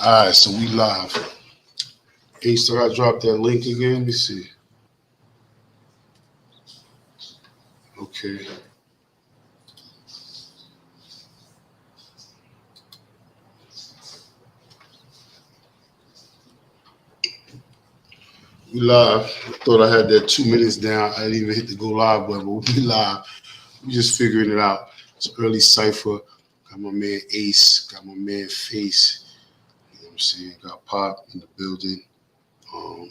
All right, so we live. Hey, so I dropped that link again. Let me see. Okay. We live. I thought I had that 2 minutes down. I didn't even hit the go live button, but we live. We just figuring it out. It's early cipher. Got my man Ace. Got my man Face. You know what I'm saying? Got Pop in the building. Um,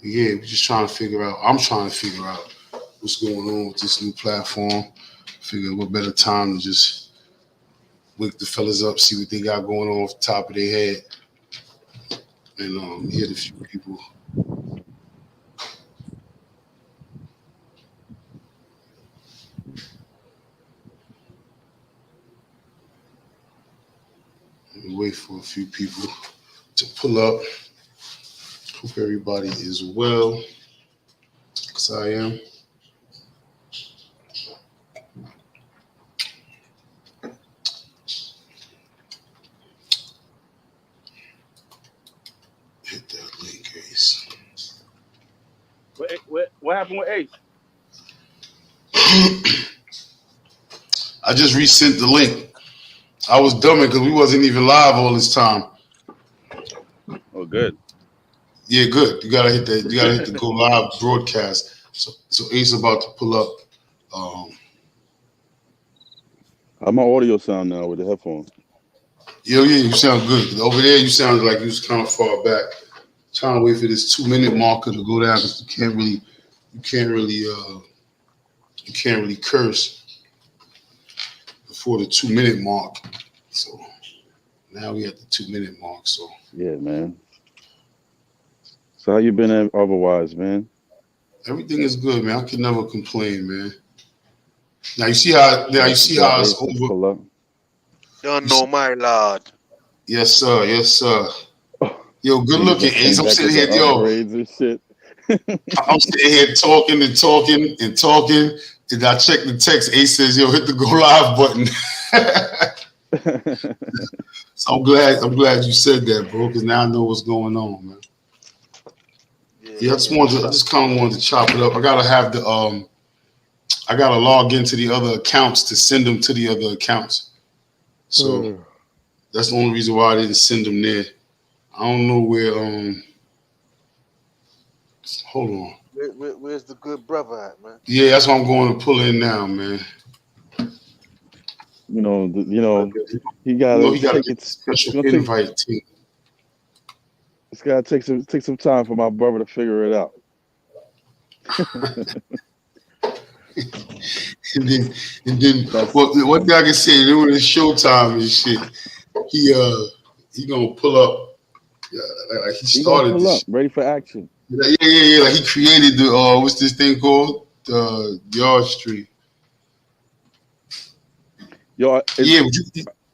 yeah, we're just trying to figure out. I'm trying to figure out what's going on with this new platform. Figure what better time to just wake the fellas up, see what they got going on off the top of their head, and hit a few people. And wait for a few people to pull up. Hope everybody is well, because I am. Hit that link, Ace. What happened with Ace? I just resent the link. I was dumbing because we wasn't even live all this time. Oh, good. Yeah, good. You gotta hit that. You gotta hit the go live broadcast. So Ace about to pull up. Um, How my audio sound now with the headphones? yeah, you sound good. Over there, you sounded like you was kind of far back. Trying to wait for this 2 minute marker to go down because you can't really, you can't really curse before the 2 minute mark. So now we at the 2 minute mark. So Yeah, man. So how you been otherwise, man? everything is good, man. I can never complain, man. Now you see how Ace it's to over. pull up. Don't You see, know my lord. yes, sir. Yes, sir. Oh, Yo, good niggas looking, done Ace. came I'm back with sitting the here, yo. upgrades and shit. I'm sitting here talking and talking and talking. And I check the text. Ace says, "Yo, hit the go live button." So I'm glad. I'm glad you said that, bro, because now I know what's going on, man. Yeah, Yeah, I just wanted. I just kind of wanted to chop it up. I gotta have the. I gotta log into the other accounts to send them to the other accounts. So that's the only reason why I didn't send them there. I don't know where. Hold on. where's the good brother at, man? Yeah, that's what I'm going to pull in now, man. You know, he You know, gotta he got to take get it. the special It's gonna take. invite too. It's gotta take some time for my brother to figure it out. And then, and then, That's well, one thing I can say, during his showtime and shit, he gonna pull up. Yeah, like he he gonna started pull this. up, ready for action. Yeah. Like he created the what's this thing called? The Yard Street. Yo, Yeah, but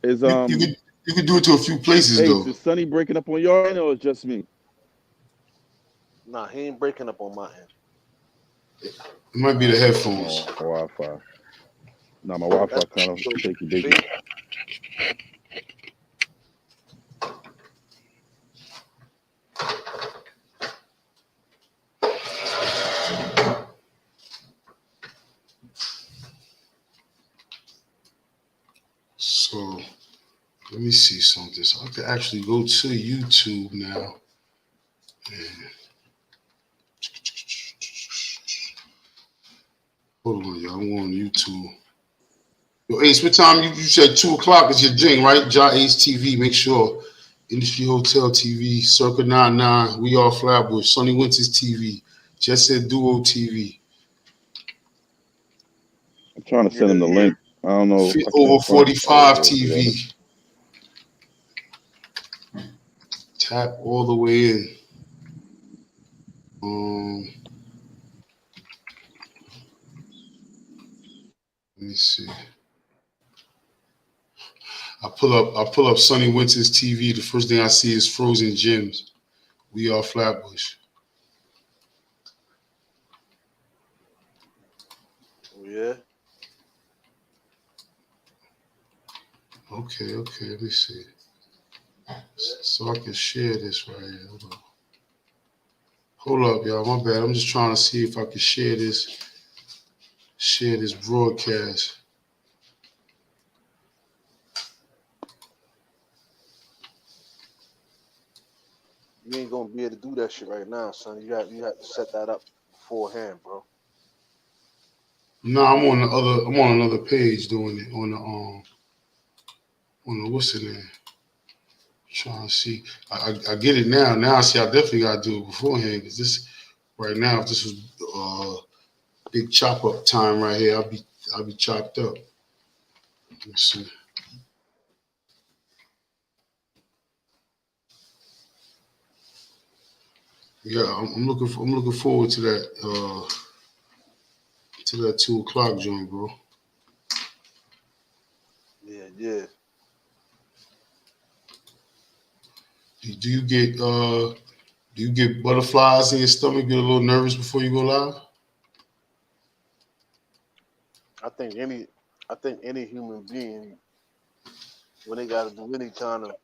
is you could do it to a few places Ace, though. is Sonny breaking up on your end or it's just me? Nah, he ain't breaking up on my end. It might be the headphones. My Wi-Fi. No, my Wi-Fi That's kind of so shaky big. dicky. So let me see something. So I could actually go to YouTube now. And hold on, y'all. I'm on YouTube. Yo, Ace, what time you said 2 o'clock is your drink, right? Ja Ace TV. Make sure Industry Hotel TV, Circa 99, We Are Flatbush, Sonny Winters TV, Just Said Duo TV, I'm trying to Yeah, send him the link. I don't know. Fit I Over can't find. Oh 45 yeah, he got it. TV. Tap all the way in. Um, Let me see. I pull up Sonny Winters TV. The first thing I see is Frozen Gems. We Are Flatbush. oh, yeah. Okay, let me see. So I can share this right here. Hold up, y'all. My bad. I'm just trying to see if I can share this broadcast. You ain't gonna be able to do that shit right now, son. You have to set that up beforehand, bro. No, I'm on another page doing it on the what's it name? Trying to see. I get it now. Now I see I definitely gotta do it beforehand because this right now, if this was big chop up time right here, I'll be chopped up. Let's see. Yeah, I'm looking forward to that 2 o'clock joint, bro. Yeah. Do you get butterflies in your stomach? Get a little nervous before you go live? I think any human being, when they gotta do any kind of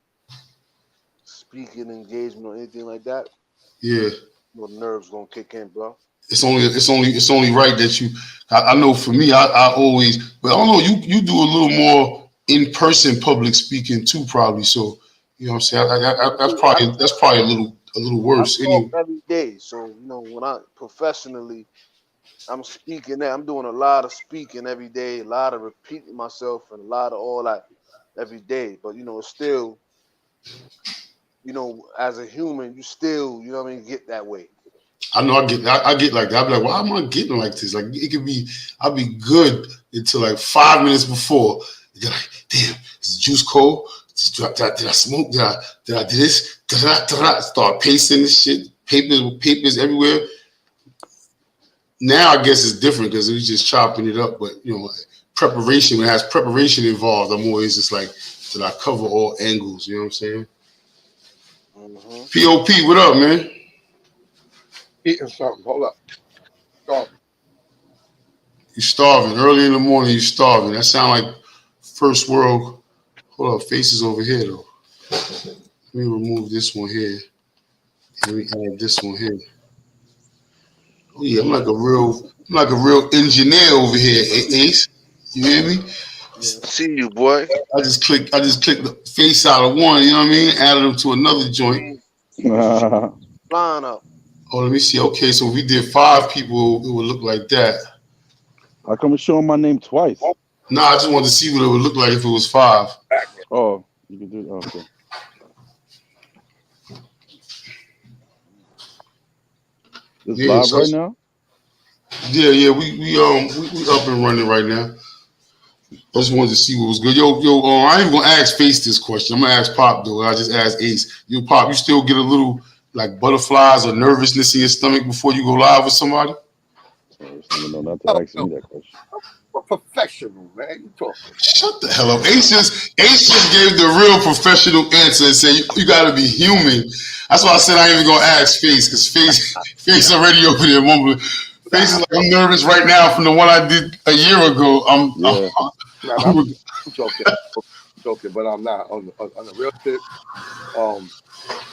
speaking engagement or anything like that, Yeah. the nerves gonna kick in, bro. It's only right that you. I know for me, I always, but I don't know. You do a little more in person public speaking too, probably. So you know what I'm saying. That's probably a little I worse. talk Anyway. every day, so when I professionally, I'm speaking. I'm doing a lot of speaking every day, a lot of repeating myself, and a lot of all that every day. But it's still, as a human, you still, get that way. I know I get like that. I'm like, why am I getting like this? Like it could be, I'll be good until like 5 minutes before. You're like, damn, is the juice cold? Did I smoke? Did I do this? Start pasting this shit, papers everywhere. Now I guess it's different because we're just chopping it up. But preparation, when it has preparation involved, I'm always just like, did I cover all angles? You know what I'm saying? Mm-hmm. POP, what up, man? Eating something. Hold up. Starving. You starving. Early in the morning, you starving. That sound like first world. Hold up, faces over here though. Let me remove this one here. Let me add this one here. Oh yeah, I'm like a real engineer over here, Ace. You hear me? Yeah, see you, boy. I just clicked the face out of one, you know what I mean? Added them to another joint. Flying up. Oh, let me see. Okay, so if we did 5 people, it would look like that. How come it's showing my name twice? Nah, I just wanted to see what it would look like if it was 5. Oh, you can do that. Okay. It's Yeah, live so right now? Yeah, we up and running right now. I just wanted to see what was good. Yo, I ain't even gonna ask Face this question. I'm gonna ask Pop though. I just asked Ace. Yo, Pop, you still get a little like butterflies or nervousness in your stomach before you go live with somebody? No, not to ask me that question. I'm a professional, man. You talking? Shut the hell up. Ace just gave the real professional answer and said you gotta be human. That's why I said I ain't even gonna ask Face because Face already over there mumbling. Face is like, I'm nervous right now from the one I did a year ago. I'm joking, but I'm not on the real tip.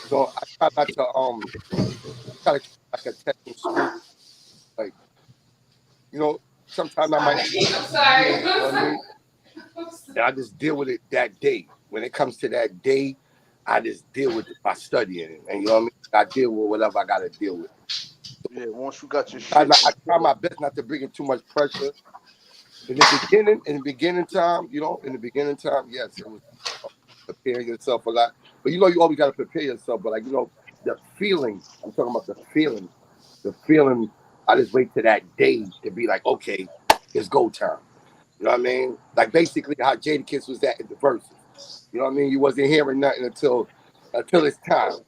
So I try not to try to keep like a technical school. Like, sometimes I might. I'm sorry. You know what I mean? And I just deal with it that day. When it comes to that day, I just deal with it by studying it. And you know what I mean? I deal with whatever I gotta deal with. Yeah, once you got your shit. I try my best not to bring in too much pressure. In the beginning time, yes, it was preparing yourself a lot. But you always got to prepare yourself. But the feeling, I'm talking about the feeling. I just wait to that day to be like, okay, it's go time. You know what I mean? Like basically how Jadakiss was at in the verses. You know what I mean? You wasn't hearing nothing until it's time.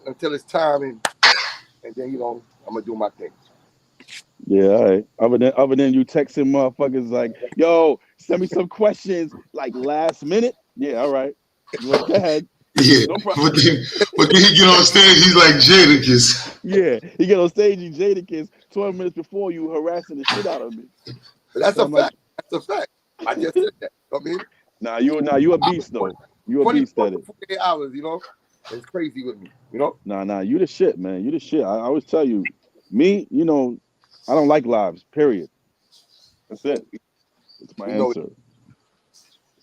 Until it's time, and then I'm gonna do my thing. Yeah, all right. Other than you texting motherfuckers like, yo, send me some questions like last minute. Yeah, all right. Go ahead. Yeah, no problem. but then he get on stage, he's like Jadakiss. Yeah, he get on stage, he Jadakiss 12 minutes before you harassing the shit out of me. But that's a fact. That's a fact. I just said that. I mean, Nah, you a beast though. You a beast 24 at to it. 48 hours, you know. It's crazy with me, you know. Nah, you the shit, man. You the shit. I always tell you, me, I don't like lives. Period. That's it. That's my You know, answer.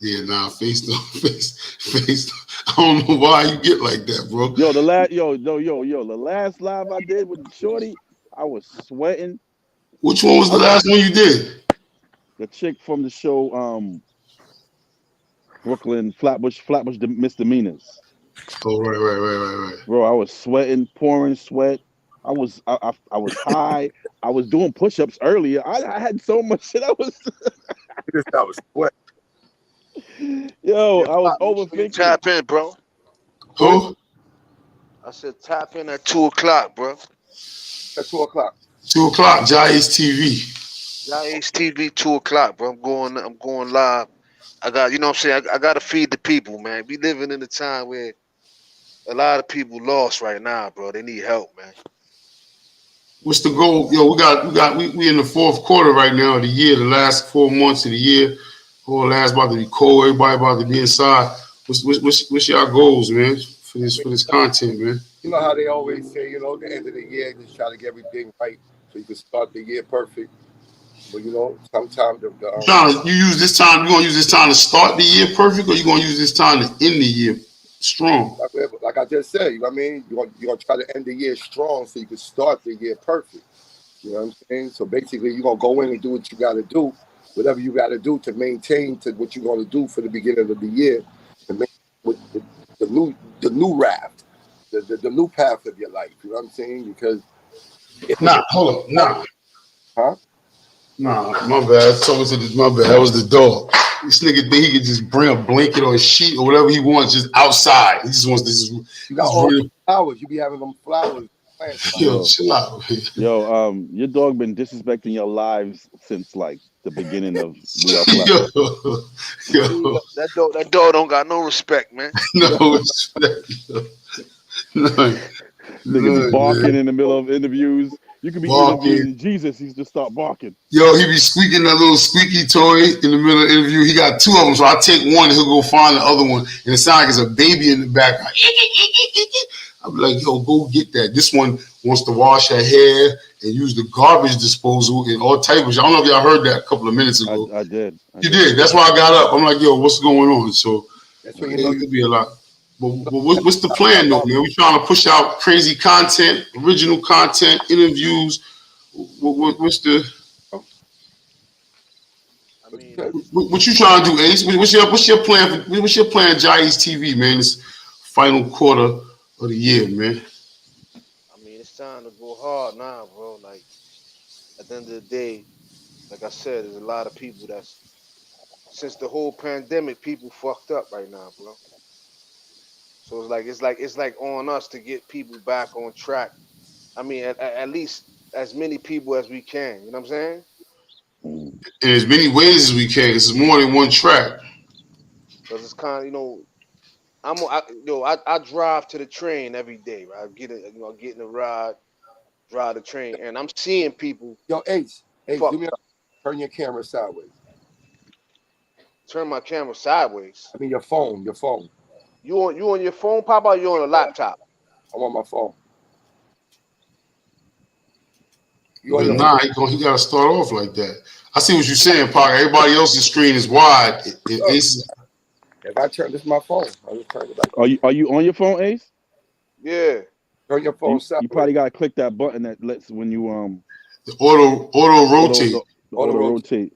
Yeah, nah, face though, face. I don't know why you get like that, bro. Yo, the last live I did with Shorty, I was sweating. Which one was the last one you did? The chick from the show, Brooklyn Flatbush Misdemeanors. Oh, right. Bro, I was sweating, pouring sweat. I was high. I was doing push-ups earlier. I had so much shit. I was I was sweat. yo, Yeah, I was Pop, make sure you overthinking. tap in, bro. Who? I said tap in at 2:00, bro. At 2 o'clock. 2 o'clock, Jai's TV. Y'all HTV 2:00, bro. I'm going live. I got, you know what I'm saying? I gotta feed the people, man. We living in a time where a lot of people lost right now, bro. They need help, man. What's the goal? Yo, we in the fourth quarter right now of the year, the last 4 months of the year. Whole last about to be cold, everybody about to be inside. What's your goals, man, for this content, man? You know how they always say, you know, at the end of the year, just try to get everything right so you can start the year perfect. But you know, sometimes You use this time. You gonna use this time to start the year perfect, or you gonna use this time to end the year strong? like I just said, you know what I mean? You're gonna try to end the year strong so you can start the year perfect. You know what I'm saying? So basically, you're gonna go in and do what you got to do, whatever you got to do to maintain to what you're gonna do for the beginning of the year, to make with the new raft, the new path of your life. You know what I'm saying? Because Hold up, huh? Nah, my bad. My bad. That was the dog. This nigga think he could just bring a blanket or a sheet or whatever he wants just outside. He just wants this. You got all the flowers. You be having them flowers. Yo, chill out. Yo, your dog been disrespecting your lives since like the beginning of We Are Flat. Yo. That dog don't got no respect, man. No respect. None. Nigga be barking in the middle of interviews. You could be interviewing Jesus, he's just start barking. Yo, he be squeaking that little squeaky toy in the middle of the interview. He got two of them, so I take one and he'll go find the other one. And it sounds like it's a baby in the back. I'm like, yo, go get that. This one wants to wash her hair and use the garbage disposal and all type of shit. I don't know if y'all heard that a couple of minutes ago. I did. You did. That's why I got up. I'm like, yo, what's going on? So that's what you know. It could be a lot. But what's the plan though, man? We trying to push out crazy content, original content, interviews. What's the? I mean, What you trying to do, Ace? What's your plan? What's your plan, Jai's TV, man? This final quarter of the year, man. I mean, it's time to go hard now, bro. Like at the end of the day, like I said, there's a lot of people that's since the whole pandemic, people fucked up right now, bro. So it's like on us to get people back on track. I mean, at least as many people as we can. You know what I'm saying? In as many ways as we can. This is more than one track. Because it's kind of, I drive to the train every day, right? I get in the ride, drive the train, and I'm seeing people. Yo, Ace, Fuck. do me turn your camera sideways. Turn my camera sideways. I mean your phone. You on your phone, Papa? Or you on a laptop? I'm on my phone. Nah, he got to start off like that. I see what you're saying, Parker. Everybody else's screen is wide. If I turn this, my phone. I just turn it back. Are you on your phone, Ace? Yeah. Turn your phone sideways. You probably gotta click that button that lets when you the auto rotate. Auto rotate.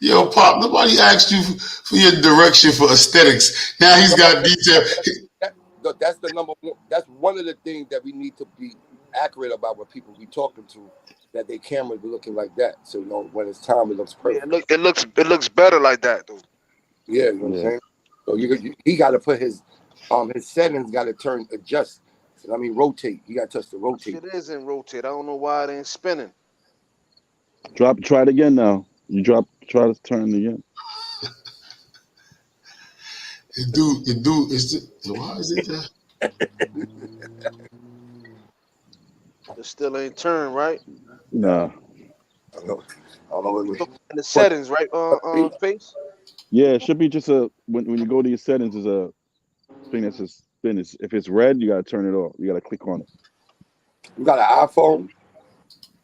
Yo, Pop, nobody asked you for your direction for aesthetics. Now he's got detail. That's the number one. That's one of the things that we need to be accurate about when people be talking to, that their cameras be looking like that. So when it's time, it looks perfect. Yeah, it looks better like that, though. Yeah, you know what I'm saying. So he got to put his settings got to adjust. I mean, rotate. You got to touch the rotate. It isn't rotate. I don't know why it ain't spinning. Try it again now. Try to turn it again. Why is it that? It still ain't turned, right? Nah. I don't know. I don't know what we. In the settings, right? Face. Yeah, it should be just a when you go to your settings, there's a thing that says finish. If it's red, you gotta turn it off. You gotta click on it. You got an iPhone?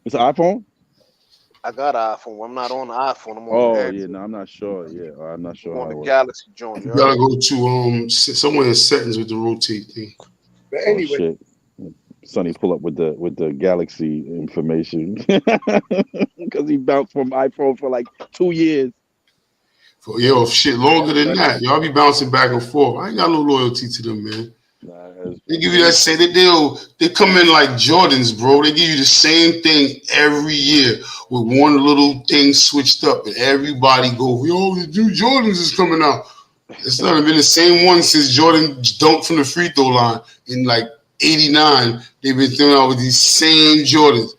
It's an iPhone? I got an iPhone. I'm not on the iPhone. I'm on Oh the Android. yeah, no, I'm not sure. Yeah, I'm not sure I'm how on it the works. Galaxy joint. You You gotta heard? go to somewhere in settings with the rotate thing. But Oh anyway, shit. Sonny pull up with the Galaxy information because he bounced from iPhone for like 2 years. For shit longer than that. Y'all be bouncing back and forth. I ain't got no loyalty to them, man. Nah, They give you that same. They come in like Jordans, bro. They give you the same thing every year with one little thing switched up, and everybody go, "Yo, the new Jordans is coming out." It's not been the same one since Jordan dunked from the free throw line in like '89. They've been throwing out with these same Jordans.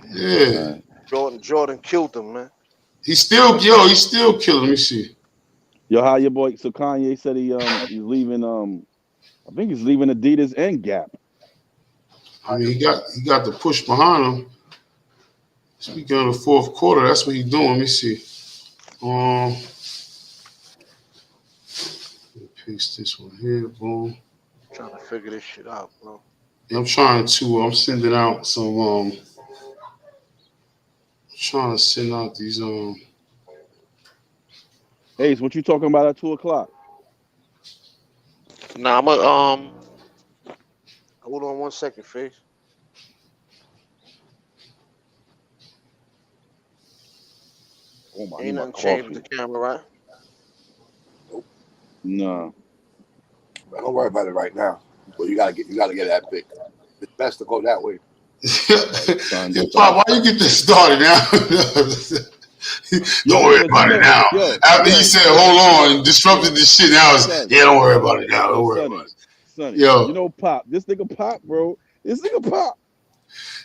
Yeah, Jordan killed him, man. he's still killing. Let me see. Yo, how your boy? So Kanye said he's leaving. I think he's leaving Adidas and Gap. I mean, he got the push behind him. Speaking of the fourth quarter, that's what he's doing. Let me see. Paste this one here. Boom. I'm trying to figure this shit out, bro. I'm trying to. I'm sending out some. Trying to send out these. Ace, what you talking about at 2:00? Nah, I'm a Hold on 1 second, Face. Oh my! Ain't my nothing changed with coffee. the camera, right? No. don't worry about it right now. But you gotta get that big. It's best to go that way. Yo, Pop, why you get this started now? Don't worry about it now. After he said, "Hold on," and disrupted this shit, now it's don't worry about it now. Don't worry about it. Sonny, Yo. you know Pop. This nigga Pop, bro. This nigga Pop.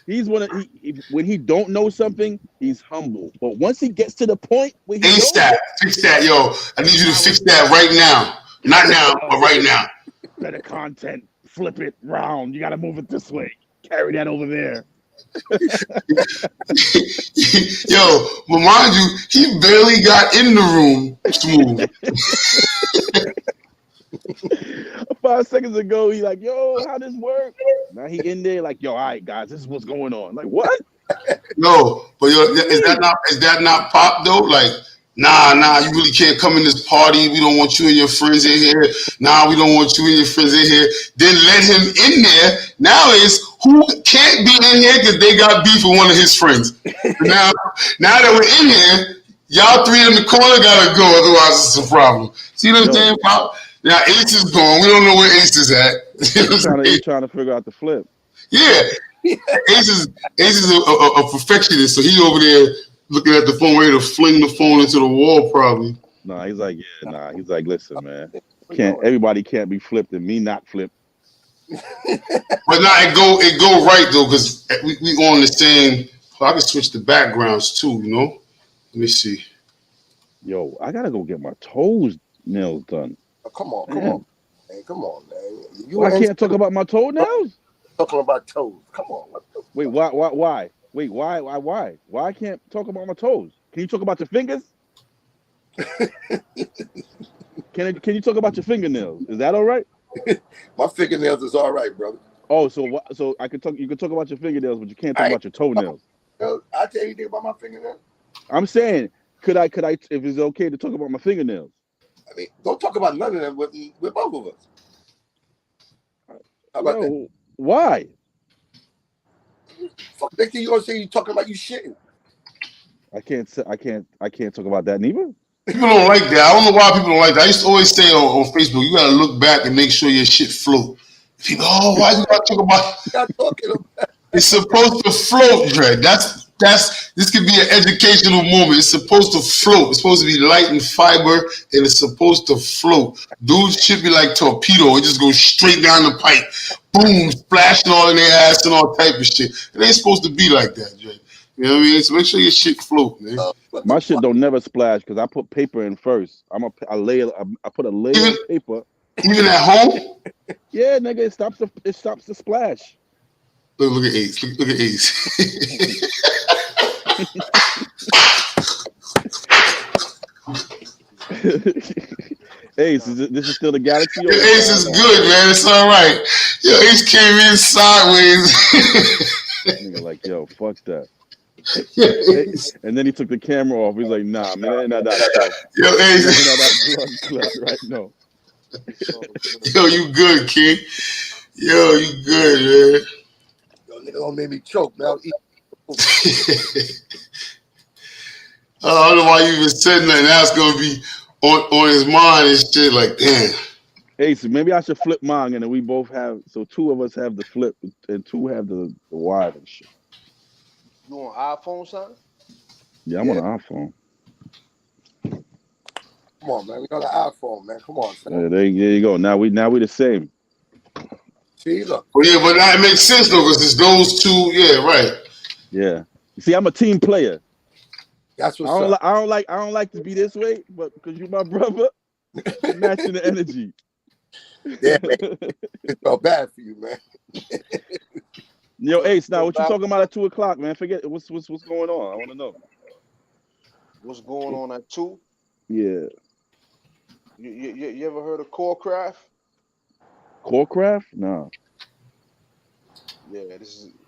He's when he don't know something, he's humble. But once he gets to the point where he Fix that, yo. I need you to fix that right now. Not now, but right now. Better content. Flip it round. You gotta move it this way. Carry that over there. Yo, but mind you, he barely got in the room smooth. 5 seconds ago, he like, yo, how this work? Now he in there like, yo, all right, guys, this is what's going on. Like, what? No, but yo, is that not Pop though? Like, nah, you really can't come in this party. We don't want you and your friends in here. Nah, we don't want you and your friends in here. Then let him in there. Now it's who can't be in here because they got beef with one of his friends. now that we're in here, y'all three in the corner gotta go, otherwise it's a problem. See what I'm saying, Pop? Now Ace is gone. We don't know where Ace is at. He's trying to figure out the flip. Yeah. Ace is a perfectionist, so he over there looking at the phone, ready to fling the phone into the wall, probably. Nah, he's like, he's like, listen, man, everybody can't be flipped and me not flipped. But nah, it go right though, because we on the same. I can switch the backgrounds too, you know. Let me see. Yo, I gotta go get my toes nails done. Oh, come on, man. Come on, man. I can't talk about my toenails. Talking about toes. Come on. Wait, why? Wait, why? Why I can't talk about my toes? Can you talk about your fingers? Can you talk about your fingernails? Is that all right? My fingernails is all right, brother. Oh, so I could talk. You can talk about your fingernails, but you can't talk about your toenails. I tell you anything about my fingernails. I'm saying, could I? If it's okay to talk about my fingernails? I mean, don't talk about none of them with both of us. How about that? Why? Fuck, next thing you gonna say you talking about you shitting. I can't talk about that neither. People don't like that. I don't know why people don't like that. I used to always say on Facebook, you gotta look back and make sure your shit float. People, why you gotta talk about? It's supposed to float, Dre. This could be an educational moment. It's supposed to float. It's supposed to be light and fiber, and it's supposed to float. Dudes should be like torpedo. It just goes straight down the pipe. Boom, splashing all in their ass and all type of shit. It ain't supposed to be like that, Dre. You know what I mean? So make sure your shit float, man. My shit don't never splash because I put paper in first. I put a layer of paper. Even at home? Yeah, nigga, it stops the splash. Look at Ace. Look at Ace. Ace, this is still the Galaxy? Yo, Ace is good, man. It's all right. Yo, Ace came in sideways. Nigga like, yo, fuck that. And then he took the camera off. He's like, nah, man, not that stuff. Yo, Ace. Not that blood clot right now. Yo, you good, King. Yo, you good, man. Yo, nigga don't make me choke, man. I'll eat. I don't know why you even said nothing. Now it's gonna be on his mind and shit. Like, damn. Hey, so maybe I should flip mine, and then we both have. So two of us have the flip, and two have the wide and shit. You on iPhone, son? Yeah, I'm on an iPhone. Come on, man. We got an iPhone, man. Come on, son. There you go. Now we the same. See, look. Well, yeah, but that makes sense though, because it's those two. Yeah, right. Yeah. See, I'm a team player. That's what's up. I don't like to be this way, but because you my brother, I'm matching the energy. Yeah, man. It felt bad for you, man. Yo, Ace, now what you talking about at 2:00, man? Forget what's going on. I want to know. What's going on at 2? Yeah. You ever heard of Corecraft? Corecraft? No. Yeah,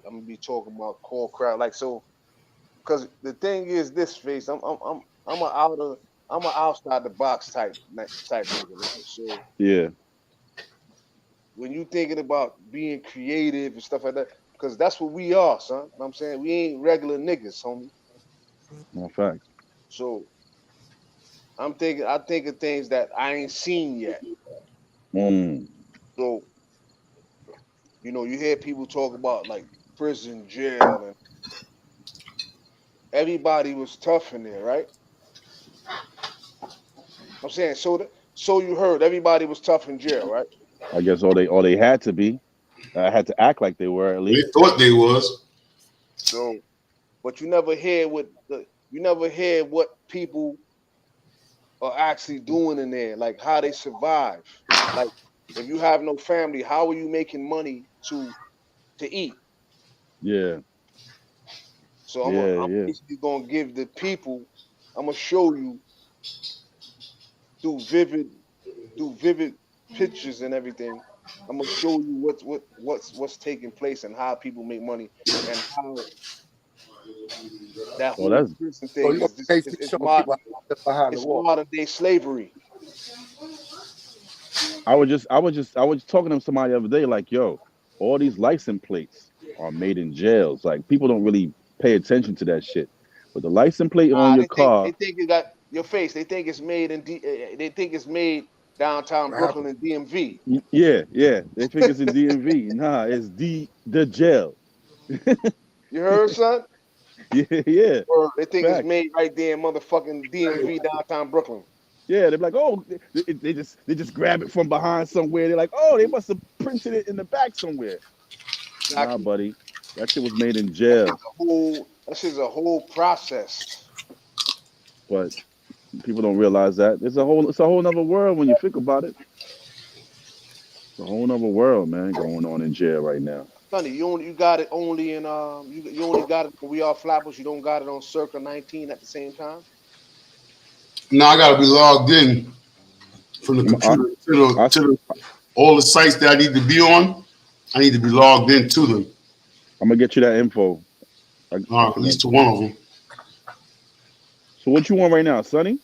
I'm gonna be talking about Corecraft. Like, so, because the thing is this, Face. I'm an outside the box type nigga. Right? So Yeah. when you thinking about being creative and stuff like that, because that's what we are, son. You know what I'm saying? We ain't regular niggas, homie. No fact. So I think of things that I ain't seen yet. So, you know, you hear people talk about like prison, jail, and everybody was tough in there, right? I'm saying, so you heard everybody was tough in jail, right? I guess all they had to be. I had to act like they were at They least. thought they was. So, but you never hear what people are actually doing in there, like how they survive. Like, if you have no family, how are you making money to eat? Yeah. So I'm basically gonna give the people. I'm gonna show you through vivid pictures and everything. I'm gonna show you what's taking place and how people make money and how that whole prison thing is modern day slavery. I was talking to somebody the other day, like, yo, all these license plates are made in jails. Like, people don't really pay attention to that shit. But the license plate on your car, they think you got your face. They think it's made they think it's made downtown Brooklyn and DMV. Yeah. They think it's in DMV. Nah, it's the jail. You heard, son? Yeah. Or they think it's made right there in motherfucking DMV downtown Brooklyn. Yeah, they're like, oh, they just grab it from behind somewhere. They're like, oh, they must have printed it in the back somewhere. Exactly. Nah, buddy, that shit was made in jail. That shit's a whole process. But people don't realize that it's a whole nother world when you think about it. It's a whole nother world, man, going on in jail right now. Sonny, you got it only in you only got it when We Are Flappers. You don't got it on Circa 19 at the same time. No, I gotta be logged in from the computer to all the sites that I need to be on. I need to be logged in to them. I'm gonna get you that info. At least to one of them. So what you want right now, Sonny?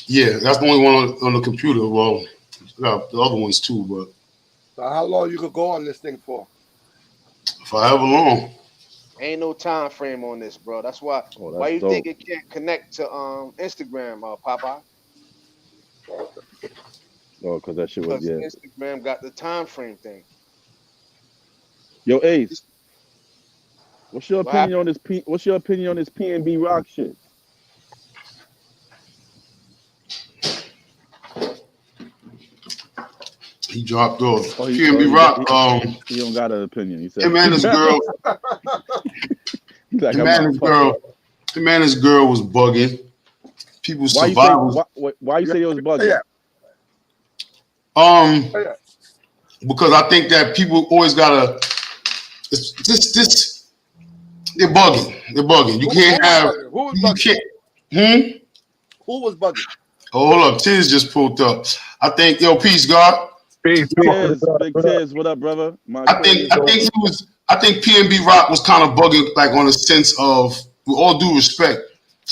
Yeah, that's the only one on the computer. Well, I got the other ones too, but. So how long you could go on this thing for? However long. Ain't no time frame on this, bro. That's why. Why you think it can't connect to Instagram, Popeye? Oh, because that shit was Instagram got the time frame thing. Yo, Ace, what's your opinion on this? What's your opinion on this PNB Rock shit? He dropped off. PNB Rock. He don't got an opinion. He said, him and his girl. Like, him and his girl was bugging. People survived. Why you say it was bugging? Because I think that people always gotta This they're bugging. They're bugging. You can't have. Who was You bugging? can't. Who was bugging? Oh, hold up. Tiz just pulled up. I think, yo, peace, God. Peace. Tiz, big Tiz, what up, brother? My I think PNB Rock was kind of bugging, like on a sense of, with all due respect,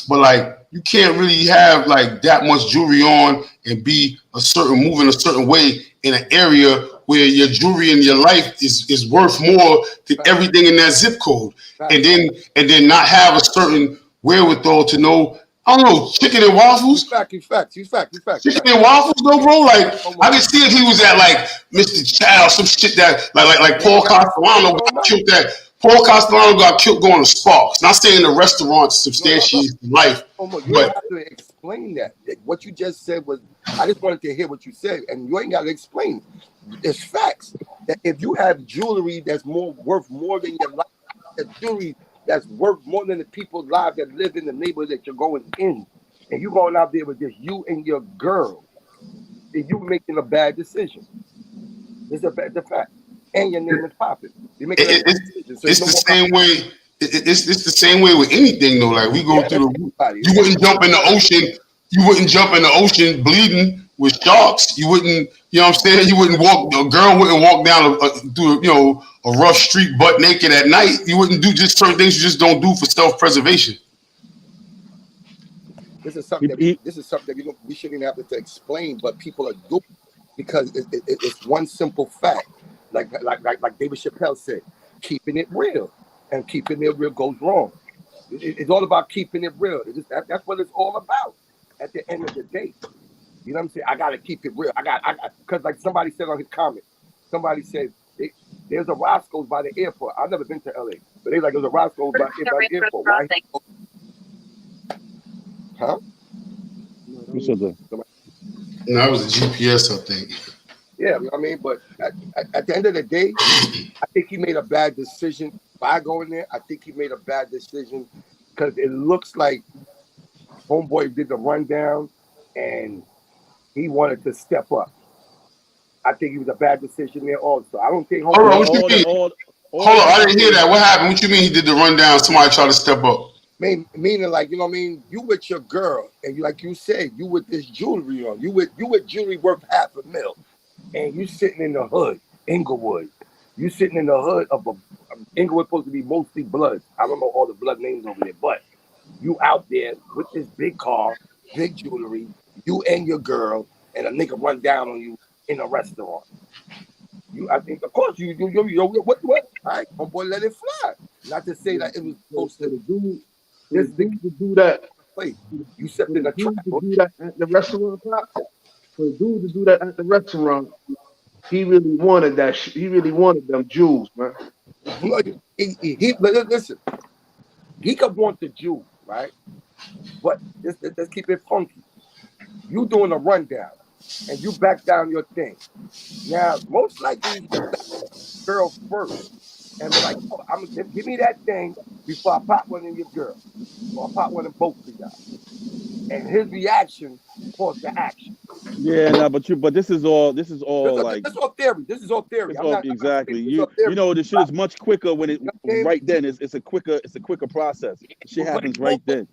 but like you can't really have like that much jewelry on and be moving a certain way in an area where your jewelry and your life is worth more than everything in that zip code, and then not have a certain wherewithal to know. I don't know, chicken and waffles. You fact. Chicken and waffles, though, bro. Like I can see if he was at like Mr. Child, some shit that like Paul Castellano got killed. That Paul Castellano got killed going to Sparks. Not saying the restaurant substantiates life, You but don't have to explain that. What you just said was, I just wanted to hear what you said, and you ain't got to explain. There's facts that if you have jewelry that's worth more than your life, jewelry that's worth more than the people's lives that live in the neighborhood that you're going in, and you going out there with just you and your girl, then you making a bad decision. It's a fact, and your name is popping. You're making a bad decision. So it's the same way. It's the same way with anything though. Like we go through you wouldn't jump in the ocean. You wouldn't jump in the ocean bleeding with sharks. You wouldn't. You know what I'm saying? You wouldn't walk. A girl wouldn't walk down through a rough street butt naked at night. You wouldn't do just certain things you just don't do for self-preservation. This is something that we shouldn't have to explain, but people are doing because it's one simple fact. Like David Chappelle said, keeping it real, and keeping it real goes wrong. It's all about keeping it real. That's what it's all about. At the end of the day, you know what I'm saying? I gotta keep it real. Because like somebody said on his comment, somebody said there's a Roscoe's by the airport. I've never been to LA, but they like there's a Roscoe's by the airport. Why? Huh? What's up there? No, that was a GPS, I think. Yeah, you know what I mean? But at the end of the day, I think he made a bad decision by going there. I think he made a bad decision because it looks like Homeboy did the rundown and he wanted to step up. I think it was a bad decision there also. I don't think Homeboy. Hold on, I didn't hear that. What happened? What you mean he did the rundown? Somebody tried to step up. Meaning like, you know what I mean? You with your girl and you, like you said, you with this jewelry on. You with jewelry worth $500,000. And you sitting in the hood, Inglewood. You sitting in the hood of Inglewood supposed to be mostly blood. I don't know all the blood names over there, but you out there with this big car, big jewelry, you and your girl, and a nigga run down on you in a restaurant. I think, of course, you what? All right, homeboy, let it fly. Not to say that it was supposed to do this nigga to do that. Wait, you stepped in the trap. Do that at the restaurant. For the dude to do that at the restaurant, he really wanted that. He really wanted them jewels, man. Listen, he could want the jewels, right? But let's keep it funky. You doing a rundown, and you back down your thing. Now, most likely, girl first, and be like, oh, I'm gonna give me that thing before I pop one in your girl, or I pop one in both of y'all. And his reaction caused the action. Yeah, no, but this is all like this is all theory. This is all theory. Exactly. You know the shit is much quicker when it right then. It's a quicker process. Shit happens right then.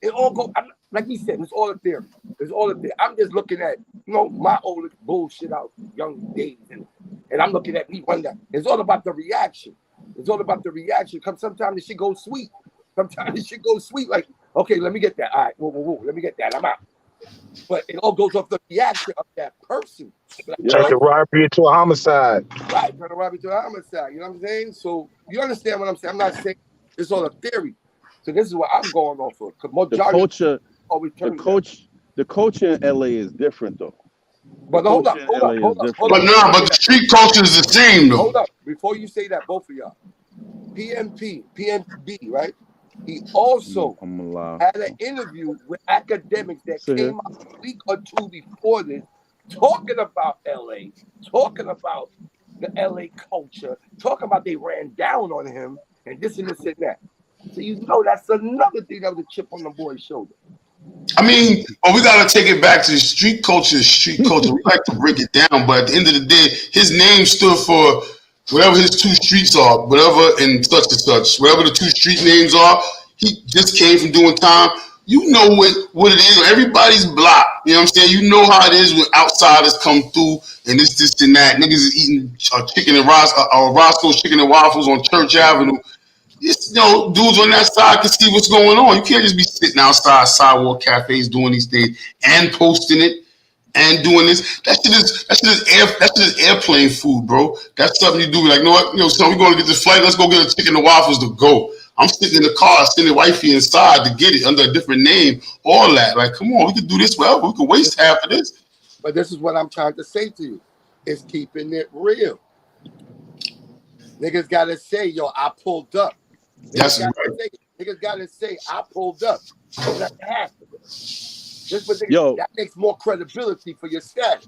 It all go like he said. It's all a theory. It's all a theory. I'm just looking at my oldest bullshit out young days, and I'm looking at me one day. It's all about the reaction. It's all about the reaction. Sometimes the shit goes sweet. Sometimes the shit goes sweet. Like, okay, let me get that. All right, whoa, let me get that. I'm out. But it all goes off the reaction of that person. Turn the robbery into a homicide. Right, turn the robbery into a homicide. You know what I'm saying? So you understand what I'm saying? I'm not saying it's all a theory. So this is what I'm going off of. The culture in LA is different though. But hold up. But the street culture is the same though. Hold up. Before you say that, both of y'all. PNB, right? He also had an interview with academics that came out a week or two before this, talking about LA, talking about the LA culture, talking about they ran down on him and this and that. So that's another thing that was a chip on the boy's shoulder. I mean, we gotta take it back to the street culture. We like to break it down, but at the end of the day, his name stood for whatever his 2 streets are, whatever in such and such, whatever the 2 street names are, he just came from doing time. You know what it is. Everybody's blocked. You know what I'm saying? You know how it is when outsiders come through and this and that. Niggas is eating chicken and Roscoe's chicken and waffles on Church Avenue. It's, dudes on that side can see what's going on. You can't just be sitting outside sidewalk cafes doing these things and posting it and doing this. That shit is airplane food, bro. That's something you do. Like, you know what? So we're going to get this flight. Let's go get a chicken and waffles to go. I'm sitting in the car, sending wifey inside to get it under a different name. All that. Like, come on, we could do this well. We could waste half of this. But this is what I'm trying to say to you. It's keeping it real. Niggas gotta say, yo, I pulled up. Niggas gotta say, I pulled up. So that happens. That makes more credibility for your status.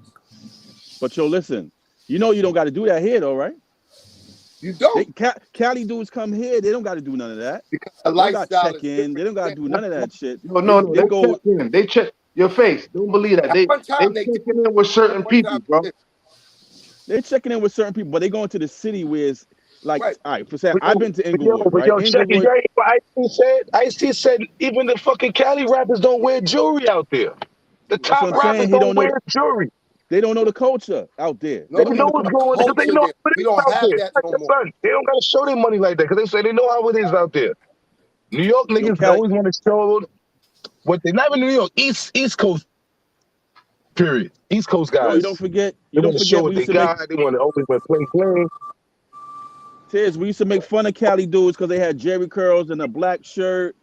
But listen, you don't got to do that here, though, right? You don't. Cali dudes come here, they don't got to do none of that. Because they don't got to check in. They don't got to do none of that shit. No. They check your face. Don't believe that. They checking in with certain people, bro. They checking in with certain people, but they going to the city where it's like, all right, for example, I've been to Inglewood, right? I said even the fucking Cali rappers don't wear jewelry out there. The top rappers don't wear jewelry. They don't know the culture out there. They don't know what's going on. They know we don't have that no more. They don't gotta show their money like that because they know how it is out there. New York niggas always want to show what they not even New York, East Coast. Period. East Coast guys. Bro, you don't forget what they got. They want to always wear plain. Tiz, we used to make fun of Cali dudes because they had Jerry curls and a black shirt.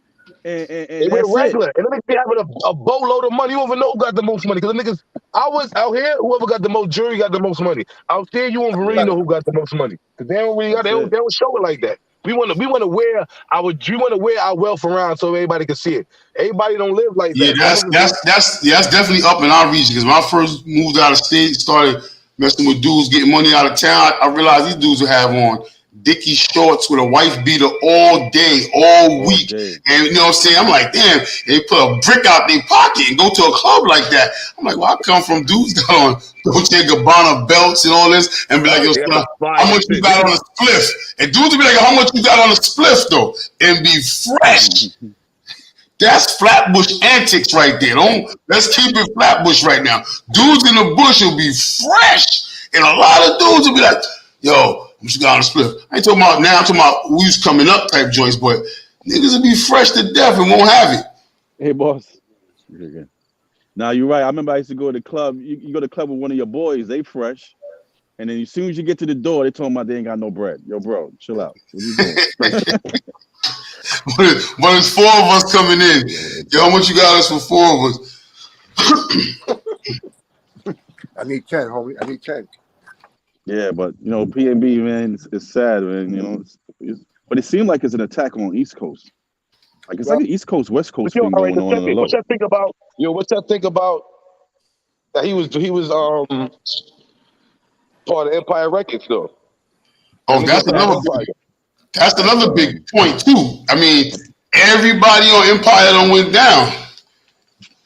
And they wear regular. And then they be having a boatload of money. You don't even know who got the most money. Because the niggas, I was out here, whoever got the most jewelry got the most money. Out there, you won't really know who got the most money. Because they don't really they don't show it like that. We want to wear our wealth around so everybody can see it. Everybody don't live like that. Yeah, that's definitely up in our region. Because when I first moved out of state, started messing with dudes getting money out of town, I realized these dudes would have on Dickie shorts with a wife beater all day, all week. And you know what I'm saying? I'm like, damn, they put a brick out their pocket and go to a club like that. I'm like, well, I come from dudes got on Dolce & Gabbana belts and all this and be like, yo, son, how much you got on a spliff? And dudes will be like, how much you got on a spliff though? And be fresh. That's Flatbush antics right there. Let's keep it Flatbush right now. Dudes in the bush will be fresh. And a lot of dudes will be like, yo, you got on a split. I ain't talking about now. I'm talking about we was coming up type joints, but niggas will be fresh to death and won't have it. Hey, boss. Now you're right. I remember I used to go to the club. You go to the club with one of your boys. They fresh, and then as soon as you get to the door, they talking about they ain't got no bread. Yo, bro, chill out. What you doing? But it's 4 of us coming in. Yo, how much you got us for 4 of us? I need 10, homie. I need 10. Yeah, but PNB, man, it's sad, man. But it seemed like it's an attack on East Coast. Like it's like an East Coast, West Coast thing going on. What's that think about that he was part of Empire Records though? Oh, that's another big point too. I mean, everybody on Empire done went down.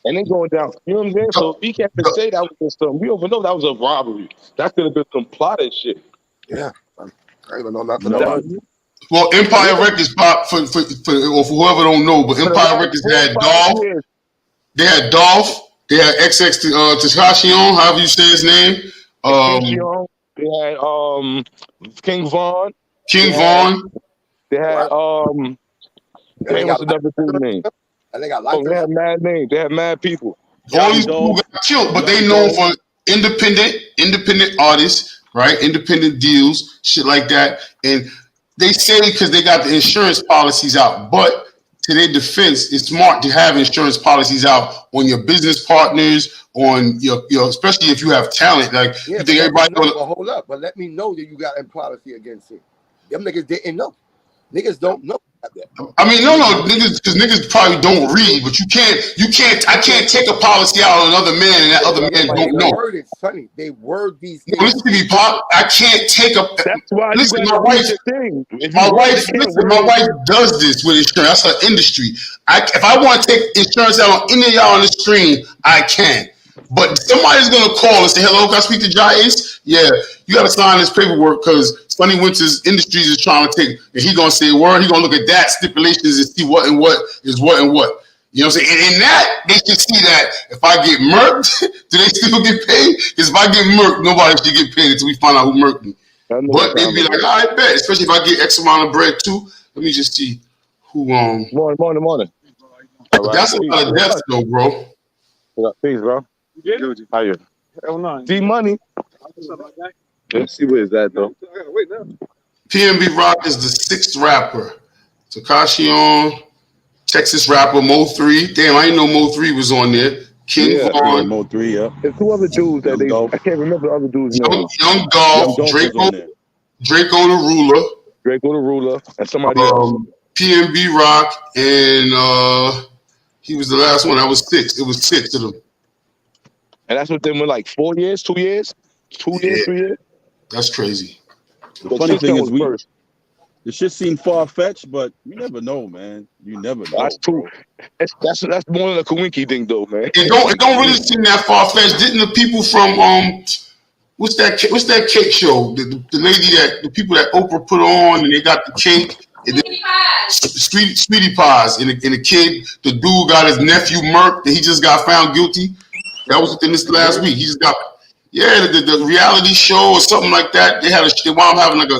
And then going down, you know what I'm saying? So we can't say that was just we don't even know that was a robbery. That could have been some plotted shit. Yeah, I don't know nothing about it. Well, Empire Records pop for whoever don't know, but Empire Records had Dolph. They had Dolph. They had XX Tentacion, however you say his name. They had King Von. They had what's another dude's name? They have mad names. They have mad people. All these people got killed, but they known for independent artists, right? Independent deals, shit like that. And they say because they got the insurance policies out, but to their defense, it's smart to have insurance policies out on your business partners, on your especially if you have talent. Like you think everybody hold up, but let me know that you got a policy against it. Them niggas didn't know. Niggas don't know about that. I mean, no, niggas, because niggas probably don't read, but I can't take a policy out on another man and that other man don't know. Sonny, they word these things. Listen to me, Pop. I can't take a. That's why. Listen, my wife does this with insurance. That's her industry. If I want to take insurance out on any of y'all on the screen, I can. But somebody's gonna call and say, "Hello, can I speak to Jai Ace?" Yeah, you gotta sign this paperwork because Sonny Winters Industries is trying to take, and he gonna say a word. He gonna look at that stipulations and see what and what is what and what. You know what I'm saying? And in that, they should see that if I get murked, do they still get paid? Because if I get murked, nobody should get paid until we find out who murked me. But they'd be like, "I bet," especially if I get X amount of bread too. Let me just see who Morning. But that's a lot of deaths though, bro. Peace, bro. How you? D Money. Let's see where is that though. PNB Rock is the 6th rapper. Tekashi on, Texas rapper Mo3. Damn, I didn't know Mo3 was on there. King Vaughn, Mo 3, yeah. There's 2 other dudes that they. Dolph. I can't remember the other dudes' names. Young Dolph, Dolph was on there. Draco the Ruler, Draco the Ruler and somebody else. PNB Rock, and he was the last one. That was 6. It was 6 of them. And that's what they were like 4 years, 2 years, 2 years, 3 years. That's crazy. The funny thing is, the shit seemed far fetched, but you never know, man. You never know. That's true. That's more than a Kawinki thing, though, man. It don't really seem that far fetched. Didn't the people from what's that cake show? The lady that the people that Oprah put on and they got the cake. Sweetie Pies and the kid, the dude got his nephew murked and he just got found guilty. That was within this last week. He just got the reality show or something like that. They wound up having like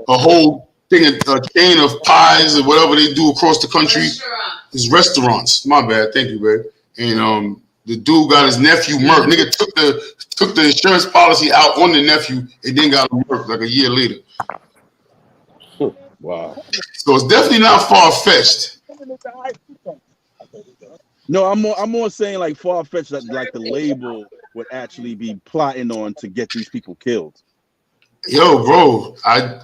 a whole thing, a chain of pies or whatever they do across the country. It's restaurants. My bad. Thank you, babe. And the dude got his nephew murked. Nigga took the insurance policy out on the nephew and then got him murked like a year later. Wow. So it's definitely not far fetched. No, I'm more saying like far fetched that like the label would actually be plotting on to get these people killed. Yo, bro, how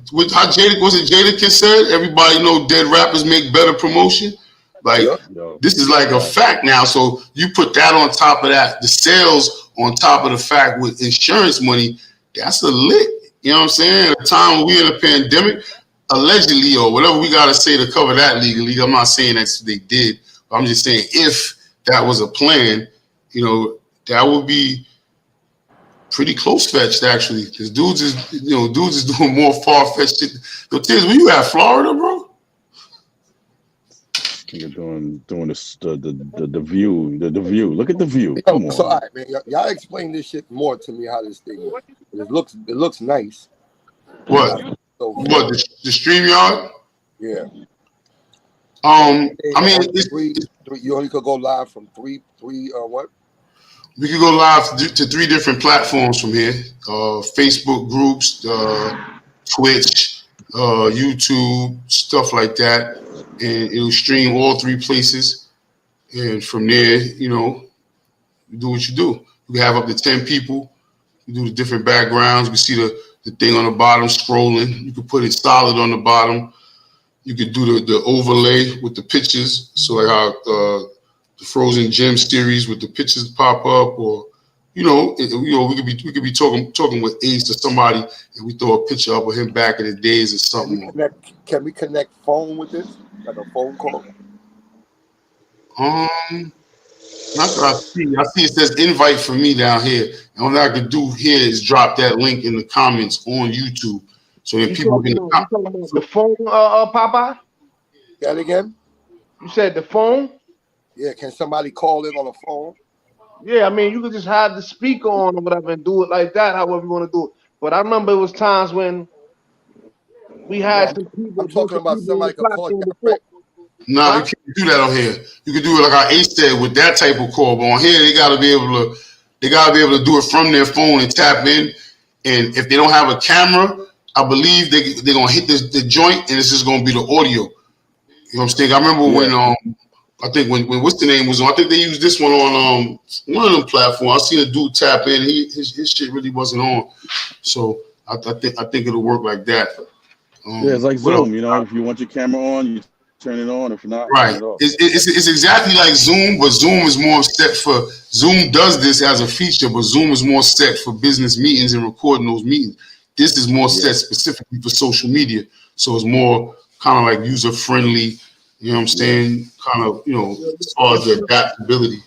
Jadakiss said? Everybody know dead rappers make better promotion. Like this is like a fact now. So you put that on top of that, the sales on top of the fact with insurance money, that's a lick. You know what I'm saying? At the time when we're in a pandemic, allegedly or whatever we gotta say to cover that legally. I'm not saying that they did. But I'm just saying if that was a plan, you know, that would be pretty close fetched actually. Because dudes is doing more far fetched shit. So Tiz, where you at, Florida, bro? You're doing this the view. Look at the view. Come on. So all right, man. Y'all explain this shit more to me how this thing is. It looks nice. What? So, What the StreamYard? Yeah. I mean, three, you only could go live from three. What? We could go live to 3 different platforms from here: Facebook groups, Twitch, YouTube, stuff like that, and it'll stream all 3 places. And from there, you know, you do what you do. You can have up to 10 people. You do the different backgrounds. You can see the thing on the bottom scrolling. You can put it solid on the bottom. You could do the overlay with the pictures. So like how the Frozen Gem series with the pictures pop up, or we could be talking with Ace or somebody, and we throw a picture up of him back in the days or something. Can we connect phone with this? Like a phone call? Not that I see. I see it says invite for me down here. And all I can do here is drop that link in the comments on YouTube. So that people can the phone, Popeye? That again? You said the phone? Yeah, can somebody call in on the phone? Yeah, I mean, you could just have the speaker on or whatever and do it like that, however you want to do it. But I remember it was times when we had some people. I'm talking about somebody could call you direct. No, you can't do that on here. You can do it like our Ace said with that type of call, but on here they gotta be able to do it from their phone and tap in. And if they don't have a camera, I believe they're gonna hit the joint and it's just gonna be the audio. You know what I'm saying? I remember when I think when what's the name was on, I think they used this one on one of them platforms. I seen a dude tap in, his shit really wasn't on. So I think it'll work like that. Yeah, it's like Zoom, you know, if you want your camera on, you turn it on. If not, right. turn it off. It's exactly like Zoom, but Zoom is more set for Zoom does this as a feature, but Zoom is more set for business meetings and recording those meetings. This is more set specifically for social media. So it's more kind of like user friendly, you know what I'm saying? Kind of, you know, as far as the adaptability.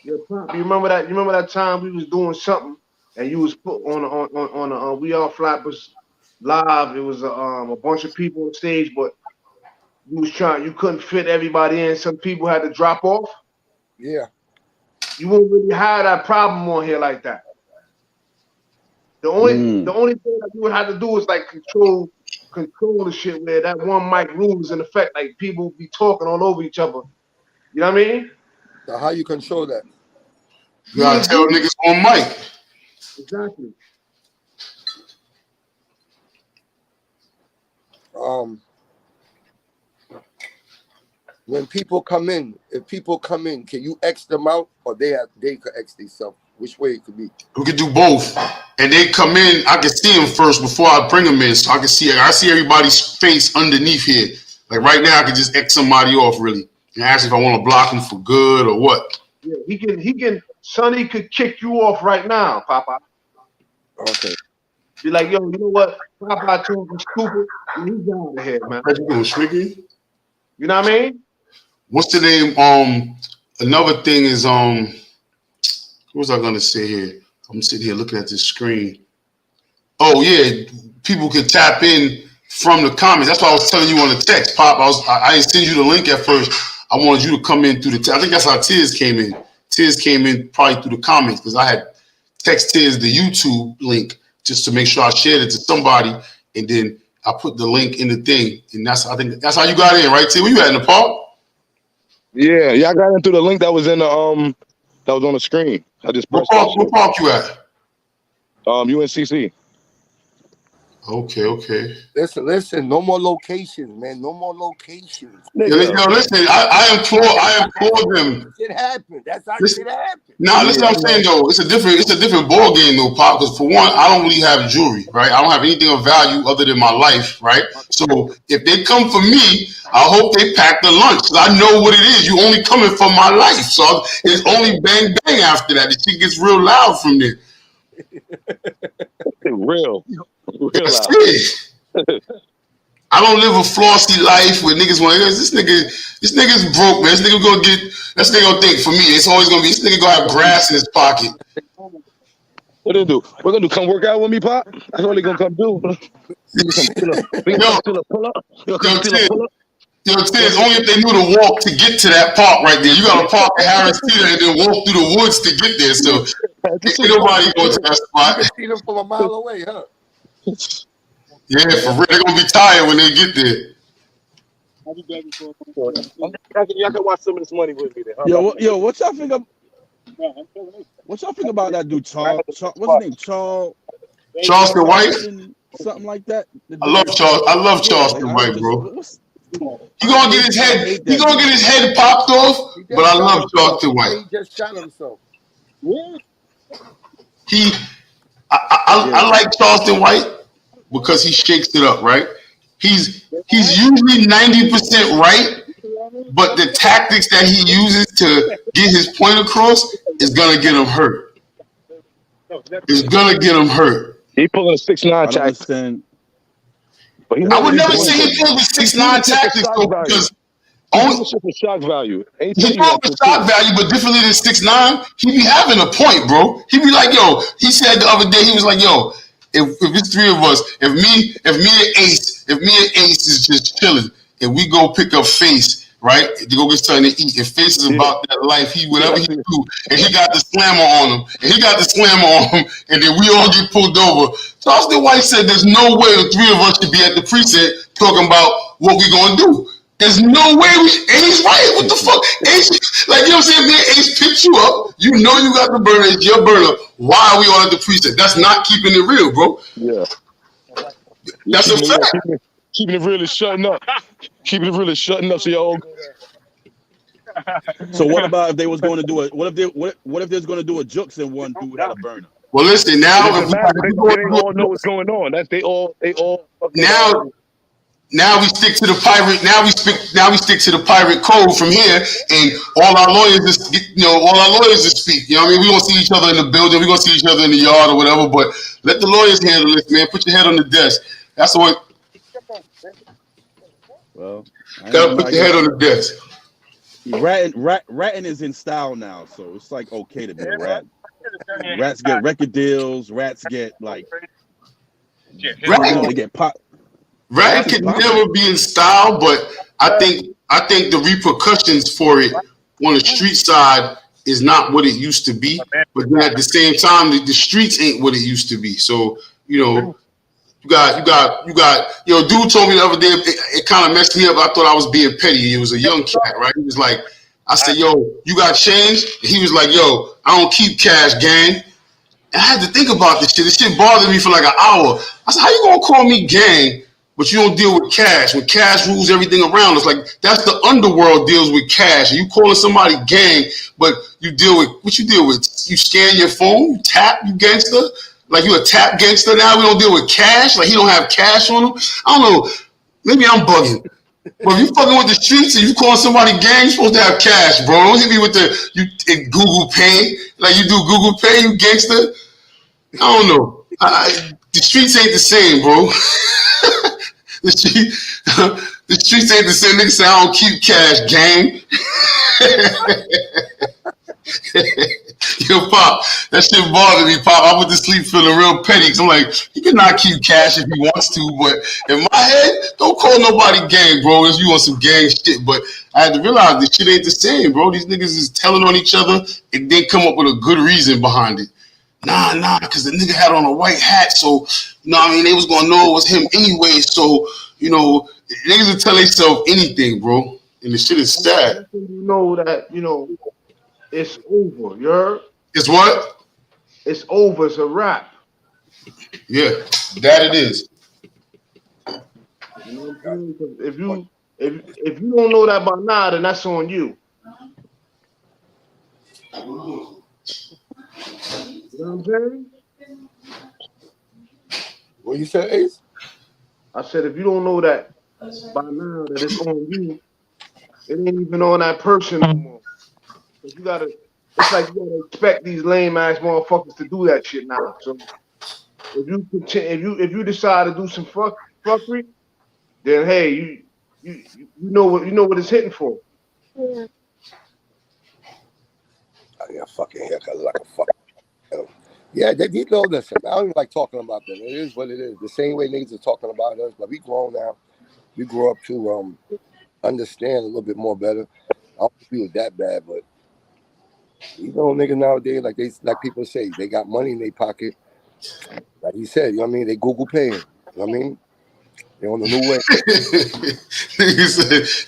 Yeah, Pop, you remember that? You remember that time we was doing something and you was put on We All Flappers live. It was a bunch of people on stage, but you couldn't fit everybody in. Some people had to drop off. Yeah. You won't really have that problem on here like that. The only thing that you would have to do is like control the shit where that one mic rule is in effect. Like people be talking all over each other. You know what I mean? So how you control that? You gotta tell niggas on mic. Exactly. When people come in, if people come in, can you X them out or they could X themselves? Which way it could be? We could do both. And they come in, I can see them first before I bring them in. So I can see everybody's face underneath here. Like right now, I can just X somebody off really. And ask if I want to block them for good or what. Yeah, he can Sonny could kick you off right now, Papa. Okay. Be like, yo, you know what? Papa told you stupid. He's out of here, man. What you doing, Swiggy? You know what I mean? What's the name? Another thing is what was I gonna say here? I'm sitting here looking at this screen. Oh yeah, people can tap in from the comments. That's why I was telling you on the text, Pop. I didn't send you the link at first. I wanted you to come in through the I think that's how Tiz came in. Tiz came in probably through the comments because I had text Tiz the YouTube link just to make sure I shared it to somebody, and then I put the link in the thing, and I think that's how you got in, right, Tiz? Where you at, in the park? Yeah, I got into the link that was in the that was on the screen. I just pressed What park you at? UNCC. Okay. Listen. No more locations, man. No more locations. Yo, listen. I implore them. Shit happened. That's how shit happened. Nah, listen. What I'm saying though, it's a different ball game though, Pop. Because for one, I don't really have jewelry, right? I don't have anything of value other than my life, right? So if they come for me, I hope they pack the lunch. Cause I know what it is. You only coming for my life, so it's only bang bang after that. The shit gets real loud from there. Real That's loud. it. I don't live a flossy life where niggas want this nigga's broke, man. This nigga gonna think for me, it's always gonna be this nigga gonna have grass in his pocket. What they do? We're gonna do come work out with me, Pop? That's what they gonna come do. Yo, Tiz, only if they knew to walk to get to that park right there. You gotta park at Harris Teeter and then walk through the woods to get there. So ain't nobody going to that spot. You can see them from a mile away, huh? Yeah, for real. They're gonna be tired when they get there. Y'all can watch some of this money with me then. Yo, what y'all think of? What y'all think about that dude, Charles? What's his name? Charleston White? Something like that. I love Charleston White, bro. He gonna get his head popped off, but I love Charleston White. He just shot himself. I like Charleston White because he shakes it up, right? He's usually 90% right, but the tactics that he uses to get his point across is gonna get him hurt. It's gonna get him hurt. He pulling a 6'9" tactic. I would never say he pulled the 6'9" tactics though, because only for shock value. He pulled the shock value, but differently than 6'9", he be having a point, bro. He be like, yo. He said the other day, he was like, yo. If it's three of us, if me and Ace is just chilling, and we go pick up Face, right, to go get something to eat, and Face is about that life, whatever he do, and he got the slammer on him, and then we all get pulled over. Charleston White said there's no way the three of us should be at the precinct talking about what we gonna do. There's no way Ace right. What the fuck? Ace, like, you know what I'm saying? Man, Ace picked you up. You know you got the burner. It's your burner. Why are we all at the precinct? That's not keeping it real, bro. Yeah. That's a fact. Keeping it really shutting up. So y'all. So what about if they was going to do what if they was going to do a Jukes and one dude without a burner? Well, listen, now they all know what's going on. They all Now we stick to the pirate. Now we stick to the pirate code from here, and all our lawyers just speak. You know what I mean? We gonna see each other in the building. We gonna see each other in the yard or whatever. But let the lawyers handle this, man. Put your head on the desk. That's what. Well, Gotta put your head on the desk. ratting is in style now, so it's like okay to be a rat. Rats get record deals. Rats get like, Rat, they get pop. rat can never be in style, but I think the repercussions for it on the street side is not what it used to be. But then at the same time, the streets ain't what it used to be. So you know, you got. Yo, dude told me the other day. It kind of messed me up. I thought I was being petty. It was a young cat, right? He was like, I said, "Yo, you got change?" And he was like, "Yo, I don't keep cash, gang." And I had to think about this shit. This shit bothered me for like an hour. I said, "How you gonna call me gang, but you don't deal with cash? When cash rules everything around us, like that's the underworld deals with cash. And you calling somebody gang, but you deal with what you deal with? You scan your phone, you tap, you gangster." Like you a tap gangster now? We don't deal with cash. Like he don't have cash on him. I don't know. Maybe I'm bugging. But if you fucking with the streets and you calling somebody gang, you supposed to have cash, bro. Don't hit me with the Google Pay. Like you do Google Pay, you gangster. I don't know. The streets ain't the same, bro. The streets ain't the same. Niggas say I don't keep cash, gang. Yo, Pop, that shit bothered me, Pop. I went to sleep feeling real petty. Cause I'm like, he can not keep cash if he wants to, but in my head, don't call nobody gang, bro, if you want some gang shit. But I had to realize this shit ain't the same, bro. These niggas is telling on each other and then come up with a good reason behind it. Nah, because the nigga had on a white hat, so, you know what I mean, they was gonna know it was him anyway, so, you know, niggas will tell themselves anything, bro. And the shit is sad. You know that, you know, it's over, you heard? It's what? It's over, it's a wrap. Yeah, that it is. You know what I'm saying? If you don't know that by now, then that's on you. You know what I'm saying? What you said, Ace? I said if you don't know that by now that it's on you, it ain't even on that person no more. You gotta, it's like you gotta expect these lame ass motherfuckers to do that shit now. So if you decide to do some fuckery, then hey, you know what it's hitting for. I got fucking haircut like a fucking. Yeah, they know. Listen, I don't even like talking about them. It is what it is. The same way niggas are talking about us, but we grown now. We grew up to understand a little bit more better. I don't think we was that bad, but you know, niggas nowadays, like people say, they got money in their pocket. Like you said, you know what I mean? They Google paying. You know what I mean? They on the new way.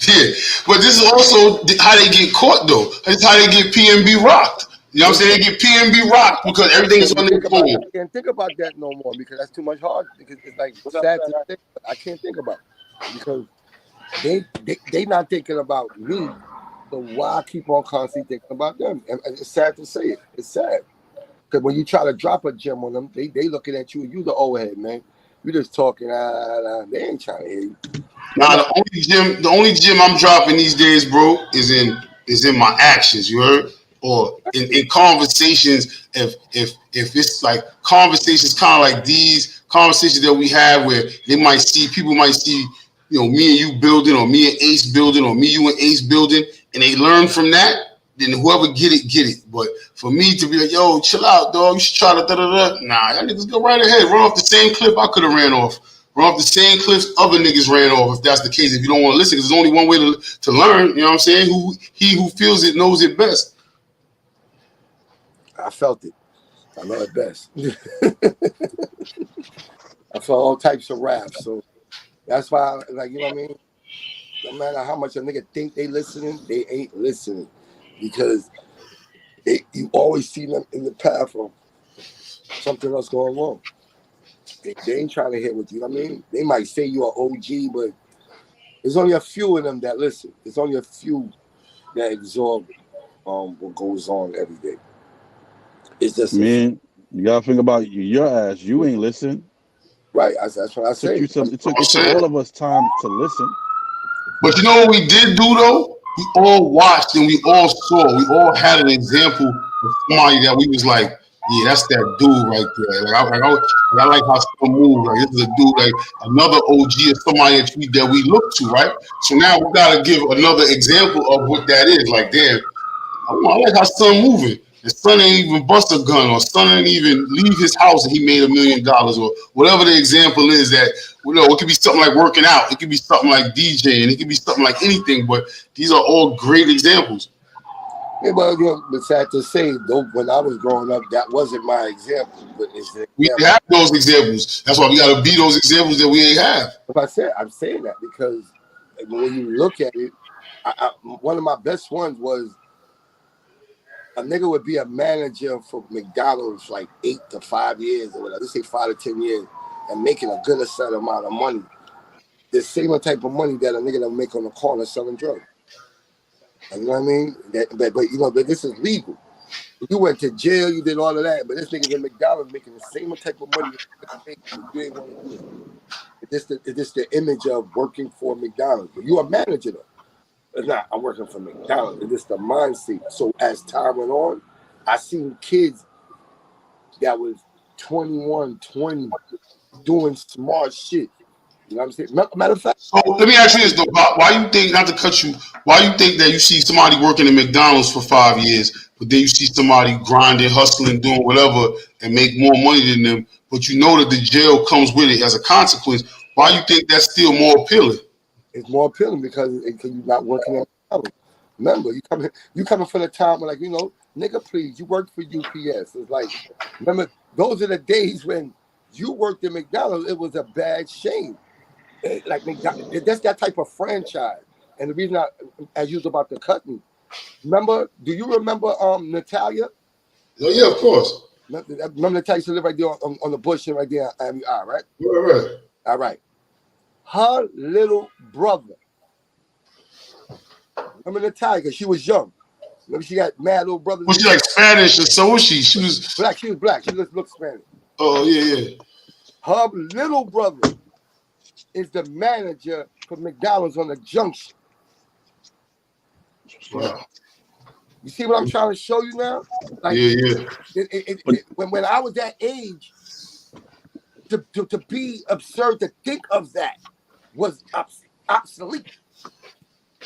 Yeah, but this is also how they get caught, though. It's how they get PNB rocked. You know what I'm saying? They get PNB rocked because everything is on their phone. I can't think about that no more because that's too much hard. Because it's like sad to think. I can't think about it because they not thinking about me. So why I keep on constantly thinking about them? And it's sad to say it. It's sad because when you try to drop a gem on them, they looking at you. You the old head, man. You just talking. They ain't trying to hear you. Nah, the only gem I'm dropping these days, bro, is in my actions. You heard? Or in conversations. If it's like conversations, kind of like these conversations that we have, where people might see, you know, me and you building, or me and Ace building, or me, you and Ace building, and they learn from that. Then whoever get it. But for me to be like, yo, chill out, dog. You should try to da-da-da. Nah, y'all niggas go right ahead. Run off the same clip I could have ran off. Run off the same cliffs other niggas ran off, if that's the case. If you don't want to listen, because there's only one way to learn. You know what I'm saying? He who feels it knows it best. I felt it. I know it best. I felt all types of raps. So that's why, like, you know what I mean? No matter how much a nigga think they listening, they ain't listening. Because you always see them in the path of something else going wrong. They ain't trying to hear what you know what I mean? They might say you're an OG, but there's only a few of them that listen. There's only a few that absorb what goes on every day. It's just man, you gotta think about your ass. You ain't listen. Right, that's what I say. It took all of us time to listen. But you know what we did do, though? We all watched and we all saw. We all had an example of somebody that we was like, yeah, that's that dude right there. I like how some move. Like this is a dude, like another OG or somebody that we look to, right? So now we gotta give another example of what that is. Like, damn, I like how son moving. His son ain't even bust a gun, or son ain't even leave his house and he made $1 million, or whatever the example is. That it could be something like working out, it could be something like DJing, it could be something like anything. But these are all great examples. Yeah, but it's sad to say, though, when I was growing up, that wasn't my example. But it's the We have those examples. That's why we got to be those examples that we ain't have. I'm saying that because when you look at it, one of my best ones was a nigga would be a manager for McDonald's like 8 to 5 years or whatever. Let's say 5 to 10 years and making a good set amount of money. The same type of money that a nigga that make on the corner selling drugs. You know what I mean? But this is legal. You went to jail, you did all of that, but this nigga's in McDonald's making the same type of money you ain't want to do it. It's just the image of working for McDonald's. You a manager though. It's not, I'm working for McDonald's. It's just the mindset. So as time went on, I seen kids that was 21, 20 doing smart shit. You know what I'm saying? Matter of fact. So let me ask you this though. Why you think, not to cut you, why you think that you see somebody working at McDonald's for 5 years, but then you see somebody grinding, hustling, doing whatever, and make more money than them, but you know that the jail comes with it as a consequence? Why you think that's still more appealing? It's more appealing because you're not working at McDonald's. Remember, you coming from the time where, like, nigga, please, you work for UPS. It's like, remember, those are the days when you worked at McDonald's, it was a bad shame. Like McDonald's, that's that type of franchise. And the reason as you was about to cut me, do you remember Natalia? Oh yeah, of course. Remember Natalia used to live right there on the bush and right there on MER, right? Right. All right. Her little brother. Remember Natalia, because she was young. Remember she got mad little brother. Was she like Spanish or so? Was she? She was black. She was black. She looked Spanish. Oh yeah. Her little brother is the manager for McDonald's on the Junction. Wow. You see what I'm trying to show you now? Like, when I was that age, to be absurd to think of that was obsolete.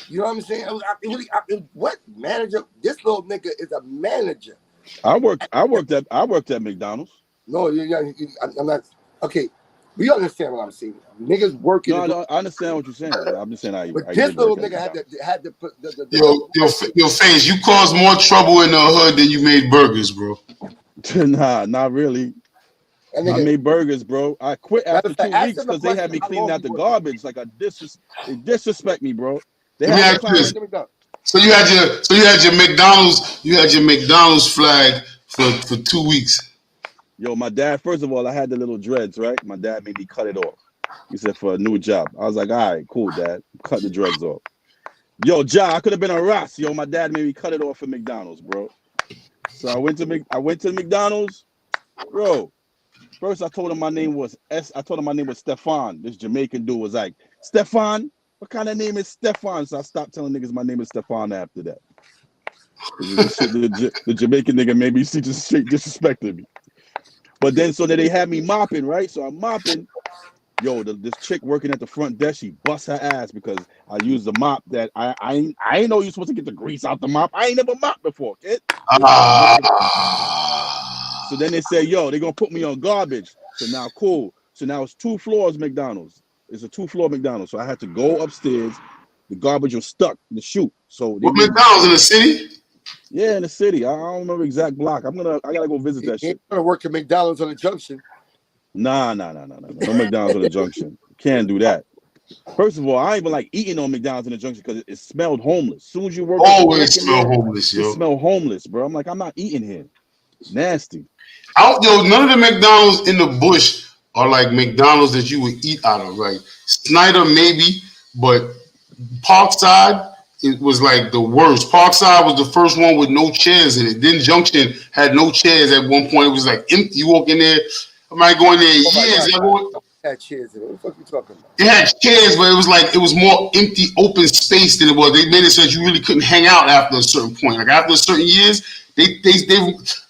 You know what I'm saying? What manager? This little nigga is a manager. I worked at McDonald's. No, I'm not. Okay, we understand what I'm saying. Niggas working. No, I understand what you're saying. I'm just saying But this little nigga had to put Yo, FaZe, you caused more trouble in the hood than you made burgers, bro. Nah, not really. I made burgers, bro. I quit after 2 weeks because they had me cleaning out the garbage. Like they disrespect me, bro. Let me ask you this. So you had your McDonald's flag for 2 weeks. Yo, my dad, first of all, I had the little dreads, right? My dad made me cut it off. He said for a new job. I was like, all right, cool, Dad. Cut the dreads off. Yo, I could have been a Ross. Yo, my dad made me cut it off for McDonald's, bro. So I went to McDonald's, bro. First, I told him my name was Stefan. This Jamaican dude was like, Stefan? What kind of name is Stefan? So I stopped telling niggas my name is Stefan after that. The Jamaican nigga made me straight disrespected me. But then so that they had me mopping, right? So I'm mopping. Yo, this chick working at the front desk, she busts her ass because I used the mop that I ain't know you're supposed to get the grease out the mop. I ain't never mopped before, kid. So then they say, yo, they're gonna put me on garbage. So now cool. So now it's 2 floors McDonald's. It's a 2-floor McDonald's. So I had to go upstairs. The garbage was stuck in the chute. So what McDonald's in the city? Yeah, in the city. I don't remember exact block. I gotta go visit that shit. You're gonna work at McDonald's on the Junction. Nah. No McDonald's on the Junction. Can't do that. First of all, I ain't even like eating on McDonald's in the Junction because it smelled homeless. As soon as you work, always smell homeless, yo. It smell homeless, bro. I'm like, I'm not eating here. Nasty. None of the McDonald's in the bush are like McDonald's that you would eat out of, right? Snyder maybe, but Parkside, it was like the worst. Parkside was the first one with no chairs in it. Then Junction had no chairs at one point. It was like empty. You walk in there, I might go in there years. Had chairs in it. What the fuck you talking about? It had chairs, but it was more empty, open space than it was. They made it so that you really couldn't hang out after a certain point. Like after a certain years, They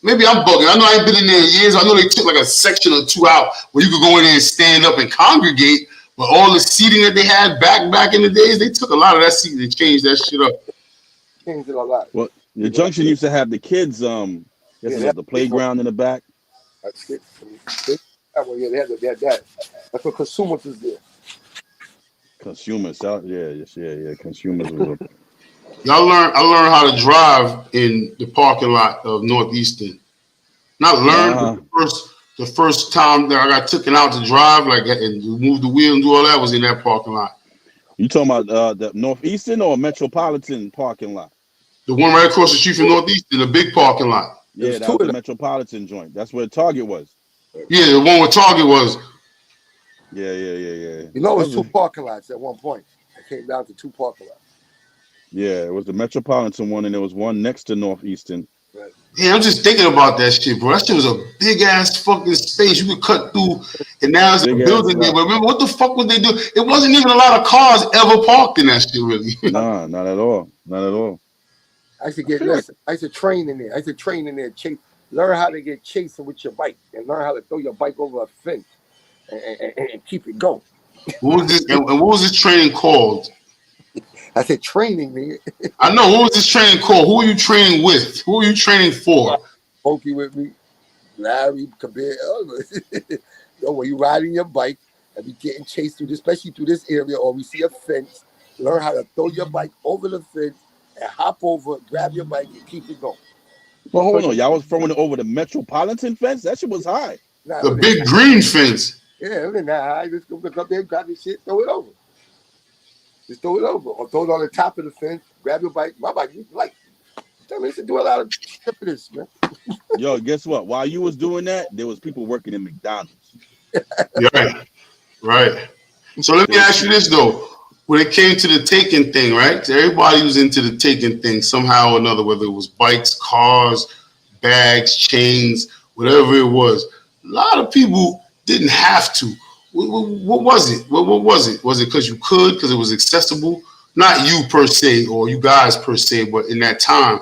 maybe I'm bugging. I know I ain't been in there in years. I know they took like a section or two out where you could go in there and stand up and congregate. But all the seating that they had back in the days, they took a lot of that seating and changed that shit up. Changed it a lot. Well, the junction used to have the kids. The playground in the back. That's it. That one, yeah, they had that. That's what consumers is there. Consumers, yeah. Consumers was up. I learned how to drive in the parking lot of Northeastern. Not learn, but the first time that I got taken out to drive, like and move the wheel and do all that, was in that parking lot. You talking about the Northeastern or Metropolitan parking lot? The one right across the street from Northeastern, the big parking lot. Yeah, that was the Metropolitan joint. That's where Target was. Yeah, the one where Target was. Yeah. You know, it was two parking lots at one point. It came down to two parking lots. Yeah, it was the Metropolitan one, and there was one next to Northeastern. Right. Yeah, I'm just thinking about that shit, bro. That shit was a big ass fucking space you could cut through, and now it's a building there. But remember, what the fuck would they do? It wasn't even a lot of cars ever parked in that shit, really. Nah, not at all. Not at all. I used to train in there. Chase, learn how to get chasing with your bike, and learn how to throw your bike over a fence and keep it going. What was this? And what was this training called? I said training, nigga. I know. What was this training called? Who are you training with? Who are you training for? Pokey with me, Larry, Kabir. When you riding your bike and be getting chased through, especially through this area, or we see a fence, learn how to throw your bike over the fence and hop over, grab your bike, and keep it going. Well, hold on. Y'all was throwing it over the Metropolitan fence? That shit was high. The big green fence. Yeah, it wasn't that high. Just go up there, grab your shit, throw it over. Just throw it over. Or throw it on the top of the fence, grab your bike. My bike, like, I used to do a lot of shit for this, man. Yo, guess what? While you was doing that, there was people working in McDonald's. Right. So let me ask you this, though. When it came to the taking thing, right? Everybody was into the taking thing somehow or another, whether it was bikes, cars, bags, chains, whatever it was. A lot of people didn't have to. What was it? What was it? Was it because you could, because it was accessible? Not you per se, or you guys per se, but in that time,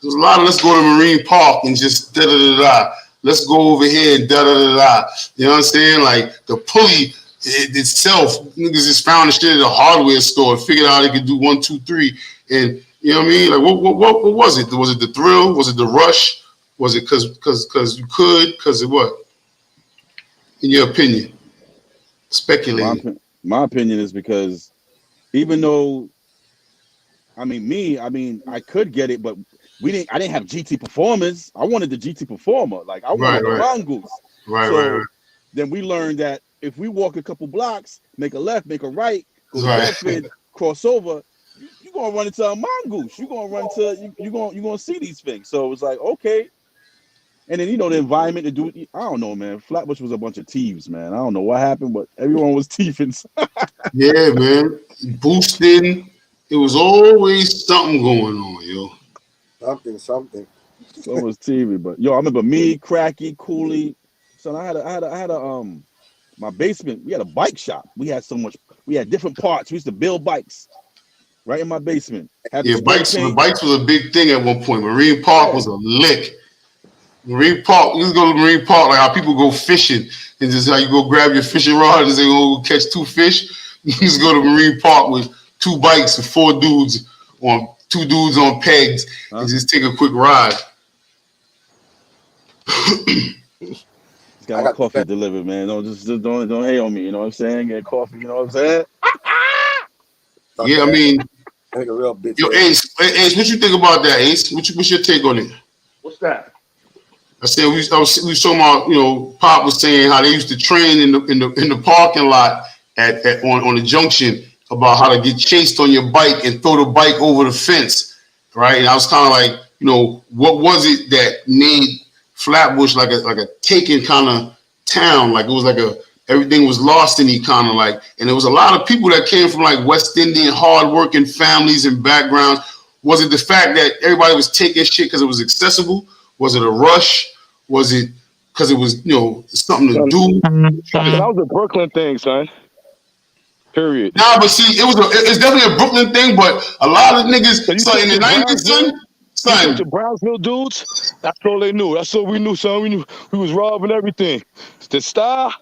there's a lot of let's go to Marine Park and just da-da-da-da. Let's go over here and da-da-da-da. You know what I'm saying? Like the pulley itself, niggas just found the shit at a hardware store and figured out it could do 1, 2, 3. And you know what I mean? Like what was it? Was it the thrill? Was it the rush? Was it because you could? Because of what? In your opinion? Speculating. My opinion is because even though I could get it, but I didn't have GT Performers. I wanted the GT Performer. Like I wanted the Mongoose. Right. Then we learned that if we walk a couple blocks, make a left, make a right, go left and cross over, you're gonna run into a Mongoose. You're gonna see these things. So it was like, okay. And then the environment to do it. I don't know, man. Flatbush was a bunch of thieves, man. I don't know what happened, but everyone was thieving. Yeah, man. Boosting. It was always something going on, yo. Something. Someone was thieving, but yo, I remember me, Cracky, Cooley. So I had my basement. We had a bike shop. We had different parts. We used to build bikes right in my basement. Bikes was a big thing at one point. Marine Park was a lick. Marine Park, you go to Marine Park like how people go fishing and just how you go grab your fishing rod and say, go catch 2 fish. You just go to Marine Park with 2 bikes and 4 dudes on 2 dudes on pegs and just take a quick ride. Got my coffee delivered, man. Don't hate on me, you know what I'm saying? Get coffee, you know what I'm saying? Yeah, I mean, I think a real bitch. Yo, Ace, what you think about that, Ace? What's your take on it? What's that? I said we was talking about, Pop was saying how they used to train in the parking lot on the junction about how to get chased on your bike and throw the bike over the fence, right? And I was kind of like, what was it that made Flatbush like a taken kind of town? Like it was like everything was lost in it kind of like, and there was a lot of people that came from like West Indian hardworking families and backgrounds. Was it the fact that everybody was taking shit because it was accessible? Was it a rush? Was it because it was, something to do? That was a Brooklyn thing, son. Period. Nah, but see, it's definitely a Brooklyn thing, but a lot of niggas, so in the 90s, son, Son, the Brownsville dudes, that's all they knew. That's all we knew, son. We knew we was robbing everything. The Star,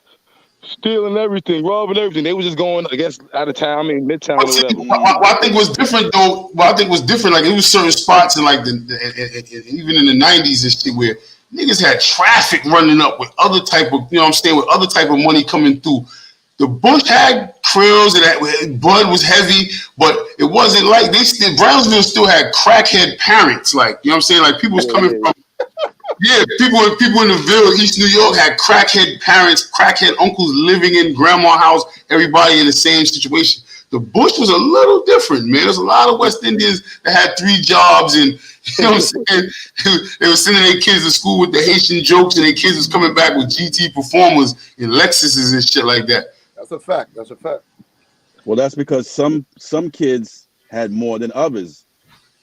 stealing everything, robbing everything. They was just going, I guess, out of town, I mean, midtown but or see, whatever. what I think was different though. What I think was different, like it was certain spots in like even in the '90s and shit where niggas had traffic running up with other type of, you know what I'm saying, with other type of money coming through. The Bush had krills and Bud was heavy, but it wasn't like Brownsville still had crackhead parents. Like, you know what I'm saying? Like people was coming from, people in the Ville, East New York had crackhead parents, crackhead uncles living in grandma's house, everybody in the same situation. The Bush was a little different, man. There's a lot of West Indians that had 3 jobs and, you know what I'm saying? They were sending their kids to school with the Haitian jokes and their kids was coming back with GT performers and Lexuses and shit like that. That's a fact. That's a fact. Well, that's because some kids had more than others.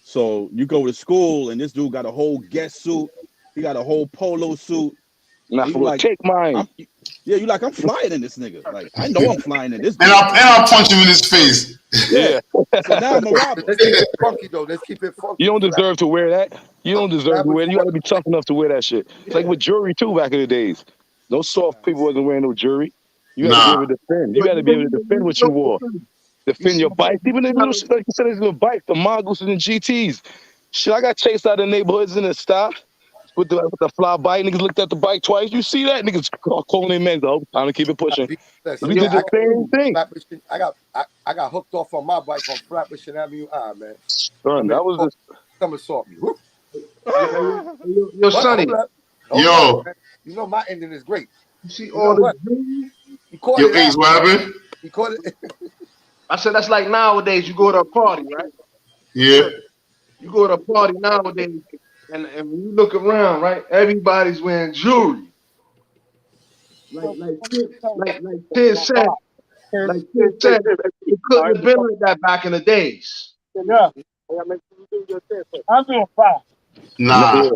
So you go to school and this dude got a whole guest suit. He got a whole polo suit. Not You for like, take mine. you like, I'm flying in this nigga. Like, I know I'm flying in this And dude. I'll punch him in his face. Yeah. So now I'm a robber. Let's keep it funky though. Let's keep it funky. You don't deserve to wear that. You don't deserve to wear it. You got to be tough enough to wear that shit. It's like with jewelry too back in the days. Those soft people wasn't wearing no jewelry. You got to be able to defend. You got to be able to defend what you wore. Defend your bike. Even if you like you said, it's a bike, the mongooses and GTs. Shit, I got chased out of the neighborhoods in the stop with the fly bike. Niggas looked at the bike twice. You see that? Niggas calling their men, though. Time to keep it pushing. We did the same thing. I got hooked off on my bike on Flatbush Avenue High, man. Son, that was just somersault me. Whoop. Yo, Sonny. Yo. You know my ending is great. You see all the He caught Yo, it. Ace, what happened? He caught it. I said that's like nowadays you go to a party, right? Yeah. You go to a party nowadays and when you look around, right, everybody's wearing jewelry. Like Ted said, it couldn't have been like that back in the days. I'm doing fine. Nah.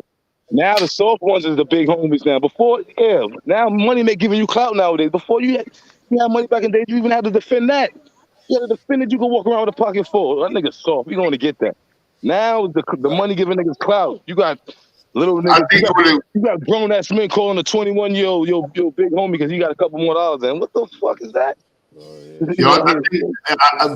now the soft ones is the big homies now. Before, now money may giving you clout nowadays. Before you had money back in the day, you even had to defend that. You had to defend it, you could walk around with a pocket full. That nigga soft. We going to get that. Now the money giving niggas clout. You got little niggas. You got grown ass men calling a 21-year-old your big homie because he got a couple more dollars in. What the fuck is that? Yo, I think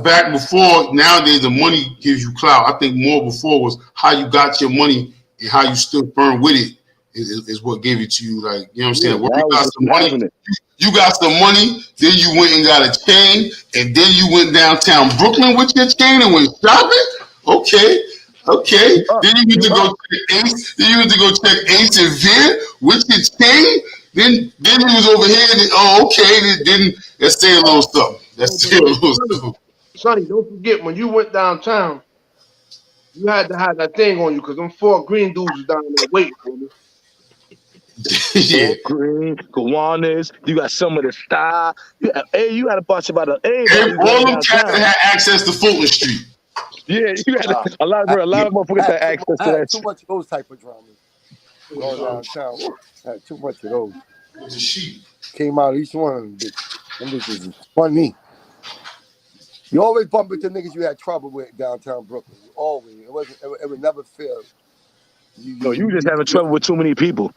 back before, nowadays the money gives you clout. I think more before was how you got your money and how you stood firm with it is what gave it to you. Like, you know what I'm saying? When you got some money, you got some money, then you went and got a chain, and then you went downtown Brooklyn with your chain and went shopping. Okay. Then you need to go check Ace. Then you need to go check Ace and Veer with your chain. Then he was over here. And, okay. Then let's say a little something. Sonny, don't forget when you went downtown, you had to have that thing on you because them 4 green dudes was down there waiting for me. Yeah. Green, Kiwanis, you got some of the style. You had a bunch about all them cats that had access to Fulton Street. Yeah, you had a lot of motherfuckers had access to that. Too much of those type of dramas. Going downtown, I had too much of those. Came out each one of them bitches. Them bitches is funny. You always bump into niggas you had trouble with downtown Brooklyn. Always. It would never fail. You just having trouble with too many people.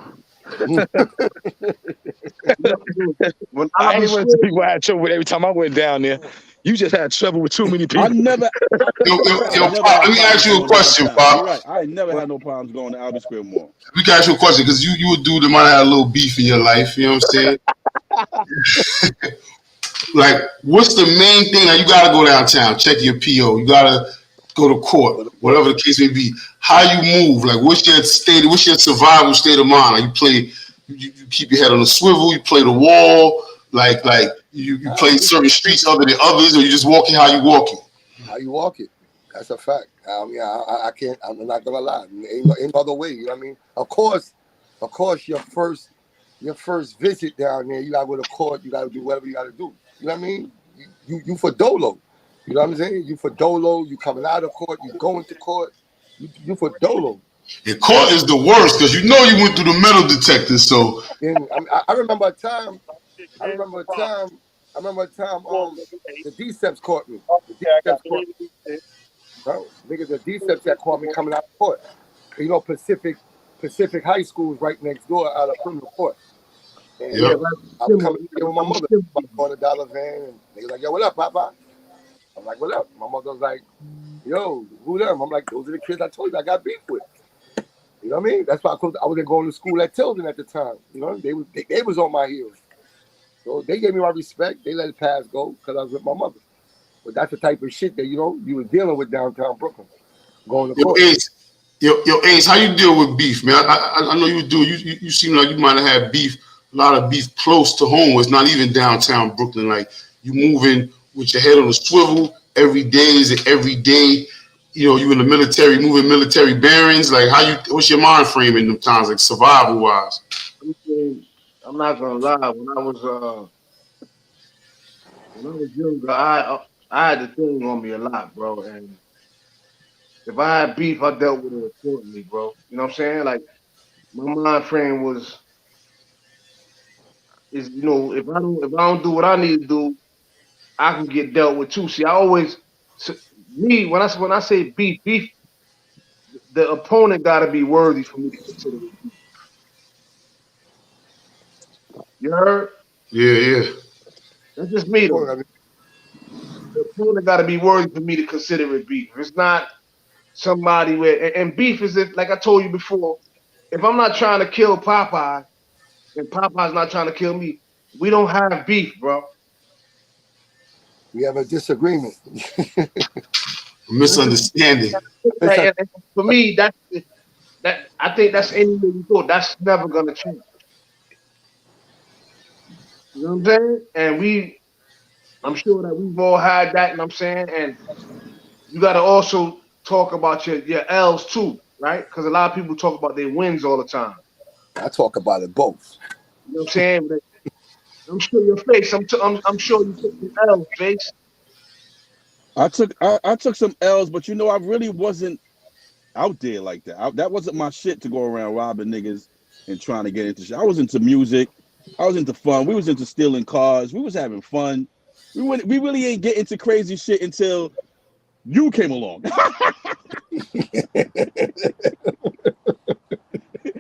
When I went to people I had trouble with every time I went down there. You just had trouble with too many people. Let me ask you a question, Pop. Right. I never had no problems going to Albert Square Mall. We can ask you a question because you a dude that might have had a little beef in your life. You know what I'm saying? Like, what's the main thing? Now, you got to go downtown, check your PO. You got to go to court, whatever the case may be. How you move? Like, what's your survival state of mind? Like, you keep your head on the swivel. You play the wall. Like you play certain streets other than others, or you just walking how you walking. How you walk it? That's a fact. I can't. I'm not gonna lie. Ain't no other way. You know what I mean? Of course. Your first visit down there, you gotta go to court. You gotta do whatever you gotta do. You know what I mean? You for dolo. You know what I'm saying? You for dolo. You coming out of court. You going to court. You for dolo. And court is the worst because you went through the metal detector. So I remember a time. The DCEPs caught me. The DCEPs that caught me coming out of court. You know, Pacific High School is right next door out of Criminal Court. And Yeah, Yep. right. I was coming here with my mother. I was on a dollar van, and they was like, "Yo, what up, Papa?" I'm like, "What up?" My mother was like, "Yo, who them?" I'm like, "Those are the kids I told you I got beef with." You know what I mean? That's why I wasn't going to school at Tilden at the time. You know, they was on my heels. So they gave me my respect. They let it pass go because I was with my mother. But that's the type of shit that, you know, you were dealing with downtown Brooklyn, going to Yo, court. Ace. Yo, Ace, how you deal with beef, man? I know you do. You seem like you might have had beef, a lot of beef close to home. It's not even downtown Brooklyn. Like you moving with your head on a swivel every day. Is it every day? You know, you in the military, moving military bearings. Like how you? What's your mind frame in them times, like survival wise? I'm not gonna lie. When I was younger, I had the thing on me a lot, bro. And if I had beef, I dealt with it accordingly, bro. You know what I'm saying? Like my mind frame is, you know, if I don't do what I need to do, I can get dealt with too. See, I always me when I say beef, the opponent got to be worthy for me to consider it beef. You heard? Yeah. That's just me though. I mean, The opponent got to be worthy for me to consider it beef. If it's not somebody where and beef is if, like I told you before, if I'm not trying to kill Popeye and Popeye's not trying to kill me, we don't have beef, bro. we have a disagreement. Misunderstanding. And for me, that I think that's anywhere you go. That's never gonna change. You know what I'm saying? And I'm sure that we've all had that, and I'm saying, and you got to also talk about your L's too, right? Because a lot of people talk about their wins all the time. I talk about it both. You know what I'm saying? But I'm sure your face. I'm sure you took some L's, face. I took some L's, but you know I really wasn't out there like that. That wasn't my shit to go around robbing niggas and trying to get into shit. I was into music. I was into fun. We was into stealing cars. We was having fun. We really ain't get into crazy shit until you came along.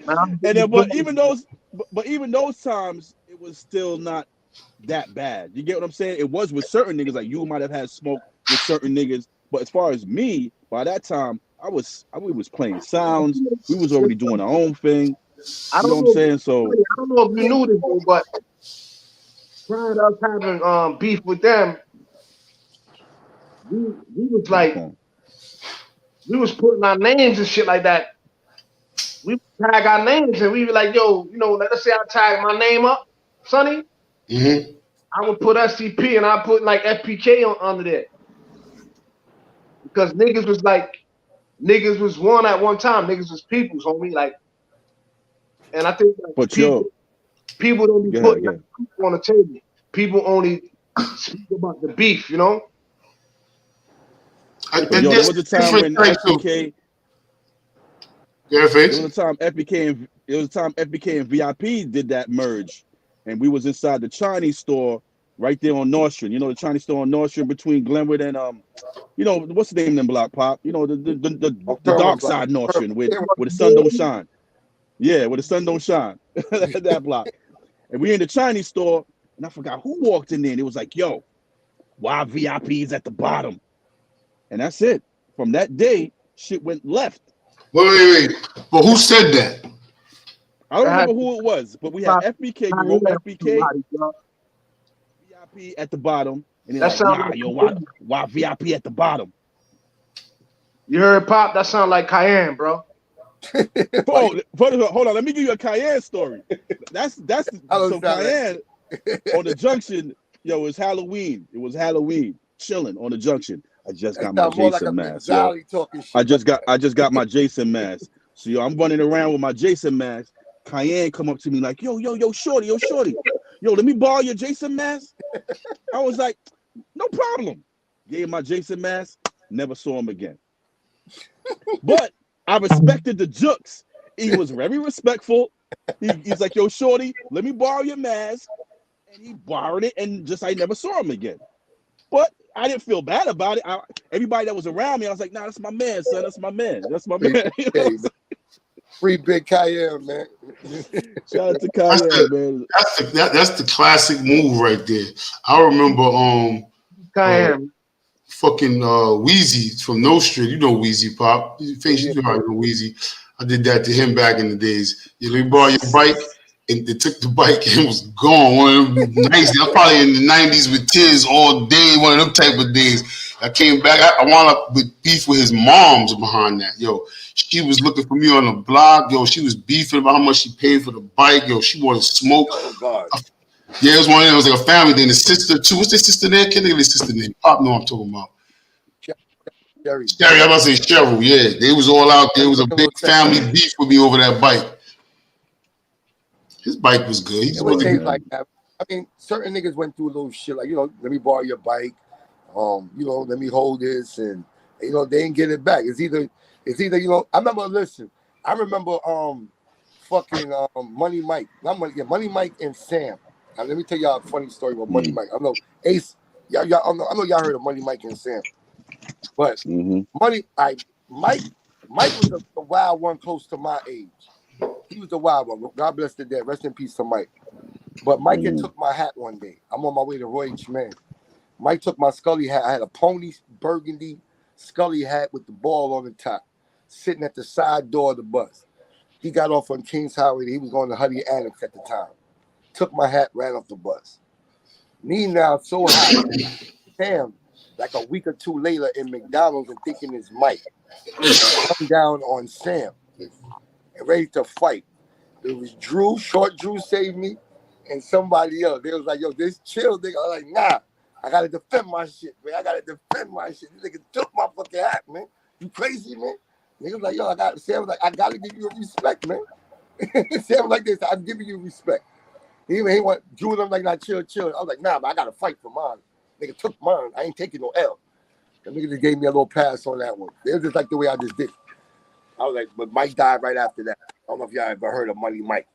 And then, but even those times, it was still not that bad. You get what I'm saying? It was with certain niggas, like you might have had smoke with certain niggas, but as far as me, by that time, we was playing sounds. We was already doing our own thing. You know what I'm saying? So I don't know if you knew this, though, but prior to us having beef with them, we was like we was putting our names and shit like that. We tag our names and we be like, yo, you know, let's say I tag my name up, Sonny. Mm-hmm. I would put SCP and I put like FPK under there. Because niggas was one at one time. Niggas was peoples, homie. Like, and I think that but people don't be putting that on the table. People only speak about the beef, you know? There was a time when FPK. Yeah, It was a time FPK and VIP did that merge, and we was inside the Chinese store right there on Nostrand. You know the Chinese store on Nostrand between Glenwood and you know what's the name of them block, Pop? You know the dark side Nostrand where the sun don't shine. Yeah, where the sun don't shine. That block. And we in the Chinese store, and I forgot who walked in there. And it was like, yo, why VIP's at the bottom? And that's it. From that day, shit went left. Wait. But who said that? I don't remember who it was, but we had FBK. We wrote FBK. VIP at the bottom. And they're like, why VIP at the bottom? You heard Pop? That sound like Cayenne, bro. Hold on. Let me give you a Cayenne story. That's so Cayenne on the junction. Yo, it was Halloween. Chilling on the junction. I just got my Jason mask. I just got my Jason mask. So yo, I'm running around with my Jason mask. Cayenne come up to me like, yo, shorty. Yo, let me borrow your Jason mask. I was like, no problem. Gave my Jason mask. Never saw him again. But I respected the jukes. He was very respectful. He's like, yo, shorty, let me borrow your mask. And he borrowed it, and I never saw him again. But I didn't feel bad about it. Everybody that was around me, I was like, nah, that's my man, son. That's my man. You know Free Big Cayenne, man. Shout out to That's Kanye, man. That's the classic move right there. I remember Cayenne. fucking Wheezy from No Street. You know Wheezy Pop. You know Wheezy. I did that to him back in the days. You let me borrow your bike, and they took the bike and was gone. One of them nice. I was probably in the 90s with tears all day. One of them type of days. I came back. I wound up with beef with his mom's behind that. Yo, she was looking for me on the block. Yo, she was beefing about how much she paid for the bike. Yo, she wanted smoke. Oh God. Yeah, it was one of them. It was like a family thing. The sister too. What's the sister name? Can't think of the sister name. Pop know what I'm talking about. Jerry. Sherry, I was about to say Cheryl. Yeah, they was all out there. It was a big family beef with me over that bike. His bike was good. He's It was really things good. like that. I mean, certain niggas went through a little shit like, let me borrow your bike. Let me hold this, and they didn't get it back. It's either I remember fucking Money Mike. Money Mike and Sam. Now, let me tell y'all a funny story about Money Mike. I know Ace, I know y'all heard of Money Mike and Sam. But Mike was the wild one close to my age. He was the wild one. God bless the dead. Rest in peace to Mike. But Mike had took my hat one day. I'm on my way to Roy H. Mann. Mike took my Scully hat. I had a pony burgundy Scully hat with the ball on the top, sitting at the side door of the bus. He got off on Kings Highway. He was going to Huddy Annex at the time. Took my hat, ran off the bus. Me now so high. Damn, like a week or two later in McDonald's and thinking it's Mike. Come down on Sam and ready to fight. It was Drew, short Drew saved me, and somebody else. They was like, yo, this chill nigga. I was like, nah. I gotta defend my shit, man. I gotta defend my shit. This nigga took my fucking hat, man. You crazy, man? Nigga was like, yo, Sam was like, I gotta give you respect, man. Sam was like this, I'm giving you respect. He went, Drew them like, nah, chill. I was like, nah, but I gotta fight for mine. Nigga took mine. I ain't taking no L. The nigga just gave me a little pass on that one. It was just like the way I just did. I was like, but Mike died right after that. I don't know if y'all ever heard of Money Mike.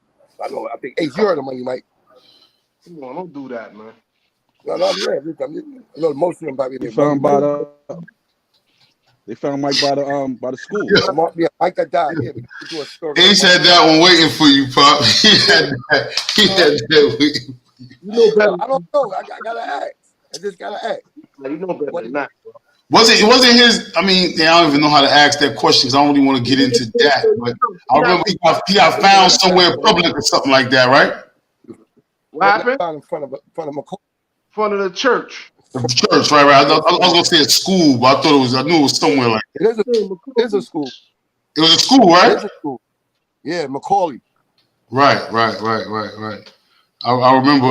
I think, hey, you heard of Money Mike? Come on, don't do that, man. No, I know most of them probably They found Mike by the school. Yeah, Mike that died. Yeah, we could do a story. Ace had that one waiting for you, Pop. He had that waiting. You know better. I don't know. I gotta ask. I just gotta ask. You know better than that, bro. It wasn't his. I mean, I don't even know how to ask that question because I don't really want to get into that. But I remember he got found somewhere in public or something like that, right? What happened? In front of McCoy. In front of the church. The church, right? I was gonna say a school, but I knew it was somewhere like that. It is a school. It was a school, right? It is a school. Yeah, Macaulay. Right. I remember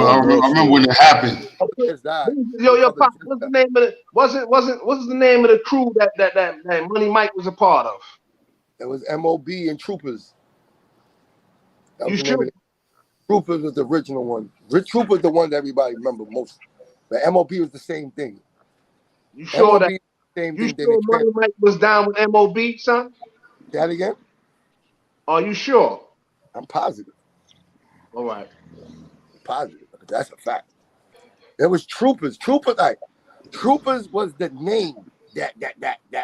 when it happened. Yo, Pop, what's the name of it? What's the name of the crew that Money Mike was a part of? It was MOB and Troopers. You sure? Troopers was the original one. Troopers the one that everybody remember most. But MOB was the same thing. You sure that same you thing? Sure Money Mike was down with MOB, son? Say that again? Are you sure? I'm positive. All right. Positive. That's a fact. There was Troopers. Troopers was the name that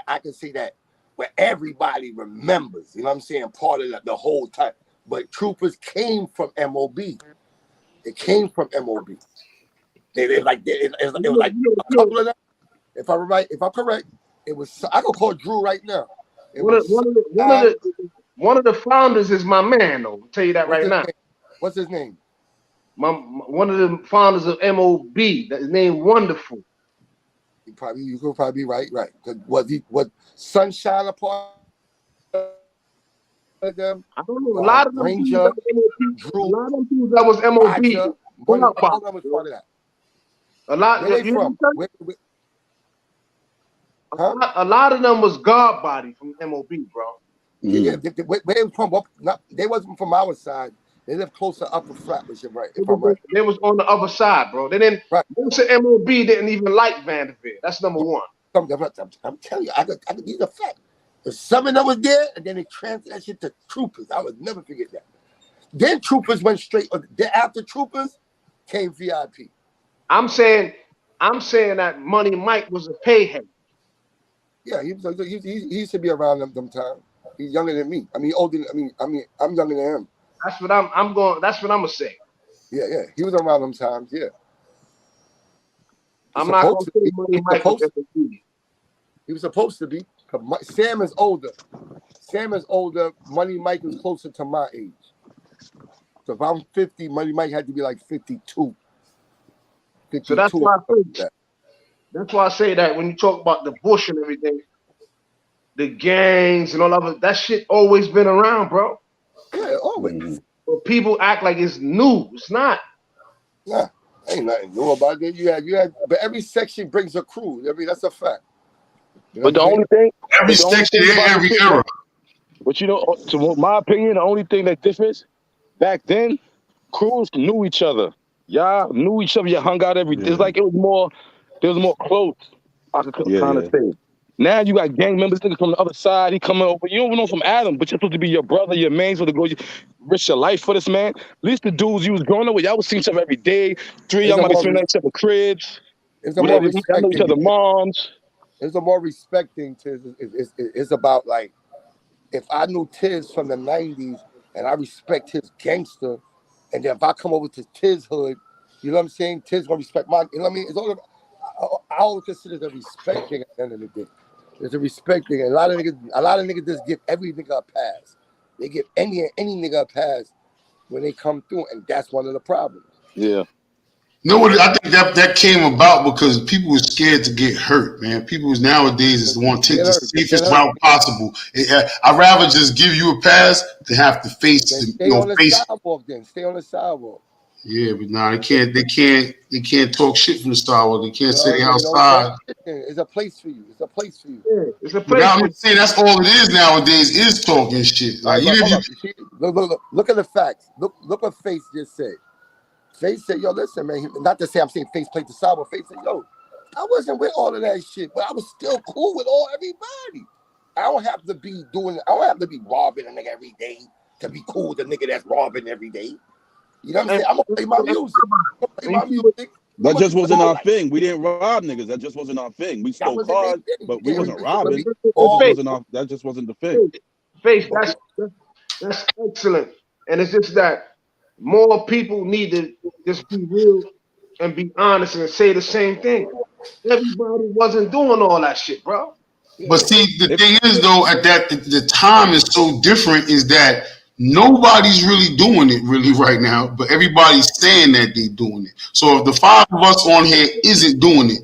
I can say that where everybody remembers. You know what I'm saying? Part of the whole time. But Troopers came from MOB. It came from MOB. It was like a couple of them. If I'm right, if I'm correct, it was. I can call Drew right now. One of the founders is my man, though. I'll tell you that right now. What's his name? One of the founders of MOB. His name Wonderful. You could probably be right. Was Sunshine a part of them? I don't know. A lot of them Ranger, Drew, a lot of them people that was MOB. Was part of that. A lot. Where they from? A lot of them was guard body from MOB, bro. Yeah, where they from? They wasn't from our side. They lived closer Upper Flatbush, right? If I'm right. They was on the other side, bro. They didn't. Right. Most of MOB didn't even like Vanderveer. That's number one. I'm telling you, I could these are facts. The some of them was there, and then they transferred that shit to Troopers. I would never forget that. Then Troopers went straight. Then after Troopers came VIP. I'm saying that Money Mike was a payhead. Yeah, he used to be around them times. He's younger than me. I mean, older. I'm younger than him. That's what I'm going. That's what I'm gonna say. Yeah. He was around them times. Yeah. I'm not gonna say Money Mike was He was supposed to be. Sam is older. Money Mike is closer to my age. So if I'm 50, Money Mike had to be like 52. So that's why I say that when you talk about the Bush and everything, the gangs and all of it, that shit always been around, bro. Yeah, always. But people act like it's new. It's not. Nah, ain't nothing new about it. You had, but every section brings a crew. I mean, that's a fact. You know But the only thing, Every section, every era. but you know, to my opinion, the only thing that differs back then, crews knew each other. Y'all knew each other. You hung out every day. It's like there was more close. I could kind of say. Now you got gang members, niggas from the other side. He coming over. You don't even know from Adam, but you're supposed to be your brother, your man, supposed to go risk your life for this man. At least the dudes you was growing up with, y'all was seeing each other every day. Three y'all might be spending each other cribs. It's a more respect. Know each other moms. It's a more respecting to. It's about like, if I knew Tiz from the 90s and I respect his gangster, and then if I come over to Tiz hood, you know what I'm saying? Tiz gonna respect my. You know what I mean? It's all about. I always consider it a respect thing at the end of the day. It's a respect thing. And a lot of niggas just give every nigga a pass. They give any nigga a pass when they come through, and that's one of the problems. Yeah. No, I think that came about because people were scared to get hurt, man. People nowadays is want to take the safest route possible. I'd rather just give you a pass than have to face. Stay on the sidewalk. Then stay on the sidewalk. Yeah, but nah, they can't talk shit from the sidewalk. They can't say they outside. It's a place for you. Yeah, it's a place. I'm saying that's all it is nowadays is talking shit. Like look at the facts. Look what Face just said. Face said, yo, listen, man. Not to say I'm saying Face played the sidewalk. Face said, yo, I wasn't with all of that shit, but I was still cool with everybody. I don't have to be robbing a nigga every day to be cool with a nigga that's robbing every day. You know what I'm saying? I'm gonna play my music. That just wasn't our thing. We didn't rob niggas. That just wasn't our thing. We stole cars, but we wasn't robbing. That just wasn't the thing. Face, that's excellent. And it's just that more people need to just be real and be honest and say the same thing. Everybody wasn't doing all that shit, bro. But see, the thing is though, the time is so different is that nobody's really doing it right now, but everybody's saying that they're doing it. So if the five of us on here isn't doing it,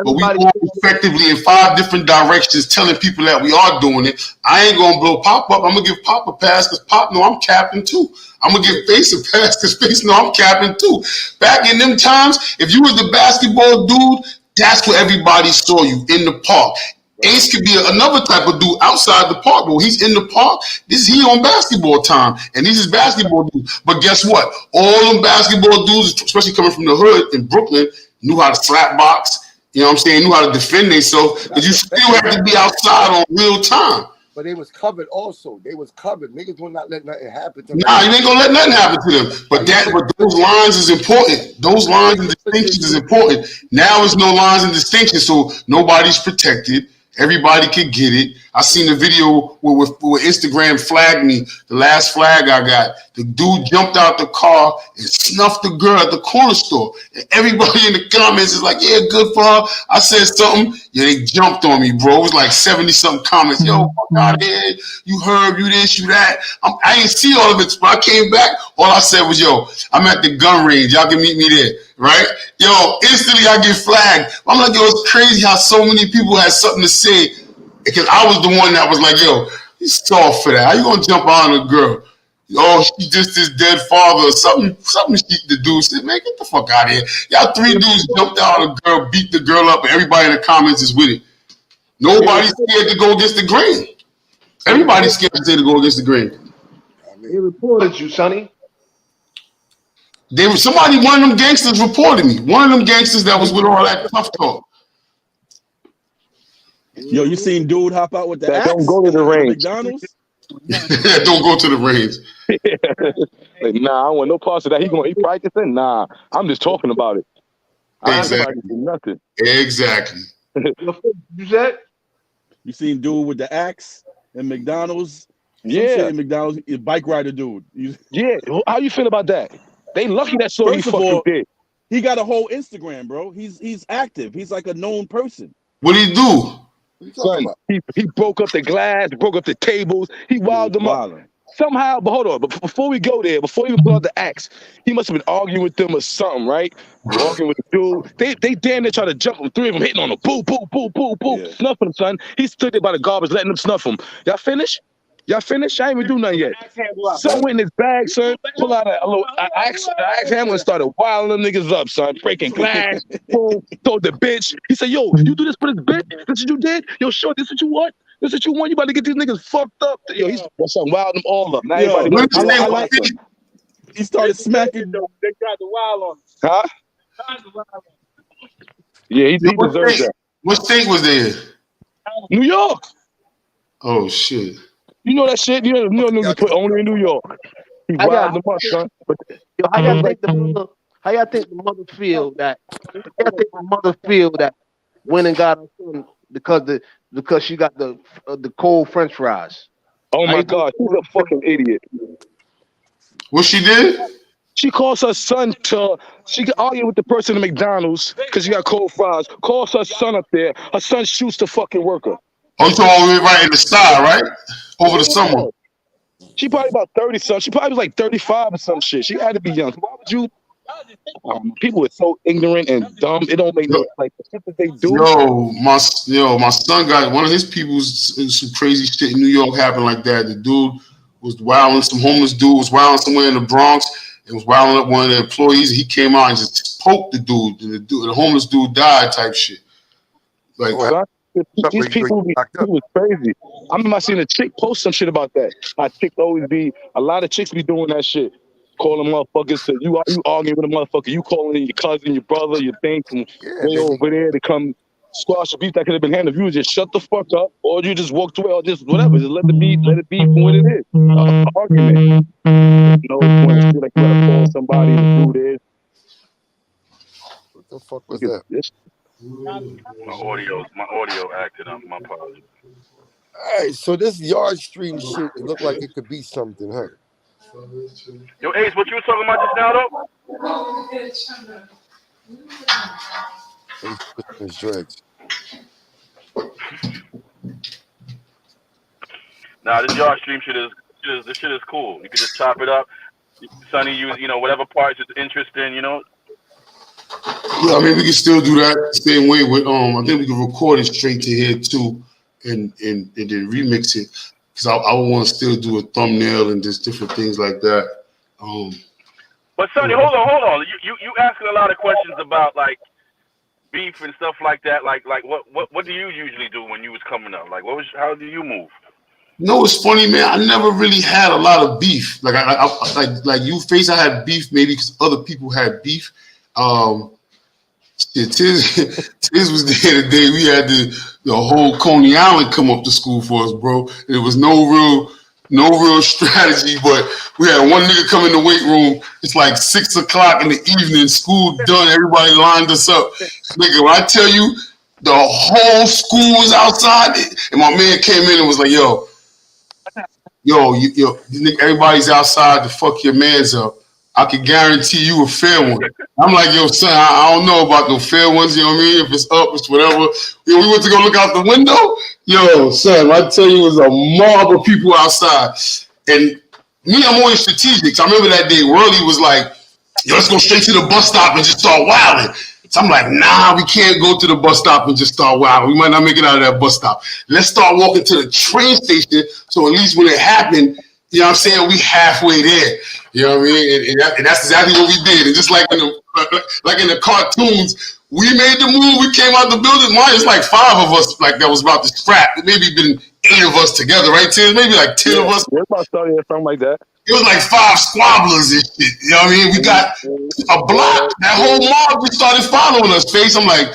but we all effectively in 5 different directions telling people that we are doing it, I ain't gonna blow Pop up. I'm gonna give Pop a pass because Pop know I'm capping too. I'm gonna give Face a pass because Face know I'm capping too. Back in them times, if you was the basketball dude, that's where everybody saw you, in the park. Ace could be another type of dude outside the park, but he's in the park. He on basketball time, and these is basketball dudes. But guess what? All them basketball dudes, especially coming from the hood in Brooklyn, knew how to slap box. You know what I'm saying? Knew how to defend themselves. Because you still have to be outside on real time. But they was covered also. They was covered. Niggas will not let nothing happen to them. Nah, you ain't gonna let nothing happen to them. But those lines is important. Those lines and distinctions is important. Now there's no lines and distinctions, so nobody's protected. Everybody could get it. I seen the video where Instagram flagged me. The last flag I got, the dude jumped out the car and snuffed the girl at the corner store. And everybody in the comments is like, yeah, good for her. I said something. Yeah, they jumped on me, bro. It was like 70-something comments. Yo, fuck out of here. You heard, you this, you that. I ain't see all of it, but I came back. All I said was, yo, I'm at the gun range. Y'all can meet me there. Right? Yo, instantly I get flagged. I'm like, yo, it's crazy how so many people had something to say because I was the one that was like, yo, he's soft for that. How you gonna jump on a girl? Oh, she just his dead father or something the dude said, man, get the fuck out of here. Y'all 3 dudes jumped out on a girl, beat the girl up, and everybody in the comments is with it. Nobody's scared to go against the grain. Everybody's scared to go against the grain. They reported you, Sonny. One of them gangsters reported me. One of them gangsters that was with all that tough talk. Yo, you seen dude hop out with the axe? Don't go to the range. McDonald's? Don't go to the range. Like, nah, I don't want no parts of that. He practicing? Nah, I'm just talking about it. Exactly. Nothing. Exactly. You said? You seen dude with the axe in McDonald's Some shit Yeah, in McDonald's, a bike rider dude. yeah. How you feel about that? They lucky that shorty First of fucking all, did. he got a whole Instagram, bro. He's active. He's like a known person. What do you do? What you talking Son, about? he broke up the glass, broke up the tables. He wilded them up. Wildin'. Somehow, but hold on. But before we go there, before you pull out the axe, he must have been arguing with them or something, right? Arguing with the dude. They damn near try to jump him. 3 of them hitting on him. Boo, boo, boo, boo, boo. Yeah. Snuffing him, son. He stood there by the garbage, letting them snuff him. Y'all finished? Y'all finished? I ain't even do nothing yet. Son went in his bag, son. Pull out a little axe hammer and started wilding them niggas up, son. Breaking glass. Boom. Told the bitch. He said, yo, you do this for this bitch? This what you did? Yo, short, this what you want? This what you want? You about to get these niggas fucked up. Yo, he's wilding them all up. Now Yo, everybody What I is like that? he started smacking. They got the wild on. Huh? Got the wild on. Yeah, he What deserves state? that. What state was there? New York. Oh shit. You know that shit? You know niggas put only in New York. He I got- wilding them up, son. But Yo, how y'all think the mother feel that? How y'all think the mother feel that went and got her son because she got the cold French fries? oh How my you God, she's a fucking idiot. What she did? She calls her son she can argue with the person at McDonald's because she got cold fries. Calls her son up there. Her son shoots the fucking worker. Oh, you talking about right in the style, right? Over the summer. She probably about 30 something. She probably was like 35 or some shit. She had to be young. Why would you? People are so ignorant and dumb. It don't make no like the shit that they do. My son got one of his people's some crazy shit in New York happened like that. The dude was wilding, some homeless dude was wilding somewhere in the Bronx and was wilding up one of the employees. He came out and just poked the dude, and the homeless dude died type shit. Like, Well, These people it was crazy. I remember I seen a chick post some shit about that. A lot of chicks be doing that shit. Calling motherfuckers to you arguing with a motherfucker, you calling your cousin, your brother, your thing from way over there to come squash the beef that could have been handled. If you would just shut the fuck up, or you just walked away, or just whatever. Just let it be for what it is. Argument. No point to feel like you gotta call somebody and do this. What the fuck was that? My audio acted up. My apologies. All right, so this yard stream shit, it looked like it could be something, huh? Yo, Ace, what you was talking about just now, though? His dreads. Nah, this yard stream shit is cool. You can just chop it up. Sonny, you know, whatever parts is interesting, you know. yeah, I mean, we can still do that same way with I think we can record it straight to here too, and then remix it because I would want to still do a thumbnail and just different things like that. But Sonny, hold on. You asking a lot of questions about like beef and stuff like that. Like what do you usually do when you was coming up? Like how do you move? No, it's funny, man. I never really had a lot of beef. Like like you face, I had beef maybe because other people had beef. Tiz was there the day we had the whole Coney Island come up to school for us, bro. There was no real strategy, but we had one nigga come in the weight room. It's like 6 o'clock in the evening, school done, everybody lined us up. Nigga, when I tell you, the whole school was outside, and my man came in and was like, yo, everybody's outside to fuck your mans up. I can guarantee you a fair one. I'm like, yo, son, I don't know about no fair ones, you know what I mean? If it's up, it's whatever. Yo, we went to go look out the window. Yo, son, I tell you, it was a mob of people outside. And me, I'm always strategic. So I remember that day, Worley was like, yo, let's go straight to the bus stop and just start wilding. So I'm like, nah, we can't go to the bus stop and just start wilding. We might not make it out of that bus stop. Let's start walking to the train station. So at least when it happened, you know what I'm saying, we halfway there. You know what I mean? And that's exactly what we did. And just like in the cartoons, we made the move. We came out the building. Mine is like 5 of us, like that was about to scrap. It maybe been 8 of us together, right, Tim? Maybe like 10 of us. Yeah, about something like that. It was like 5 squabblers and shit. You know what I mean? We got a block. That whole mob just started following us. Face. I'm like,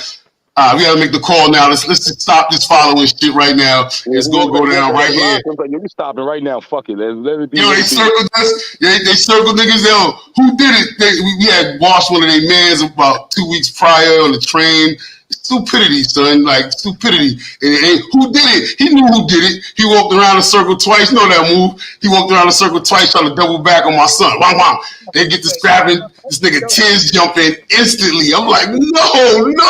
we gotta make the call now. Let's just stop this following shit right now. It's gonna go down right here. I was like, yo, we stopping right now. Fuck it. Let it be. Yo, they circled us. They circled niggas. Yo, who did it? We had washed one of their mans about 2 weeks prior on the train. Stupidity, son. Like stupidity. And who did it? He knew who did it. He walked around a circle twice. You know that move. He walked around a circle twice trying to double back on my son. Wow, wow. They get to scrapping. This nigga Tiz jumping instantly. I'm like, no.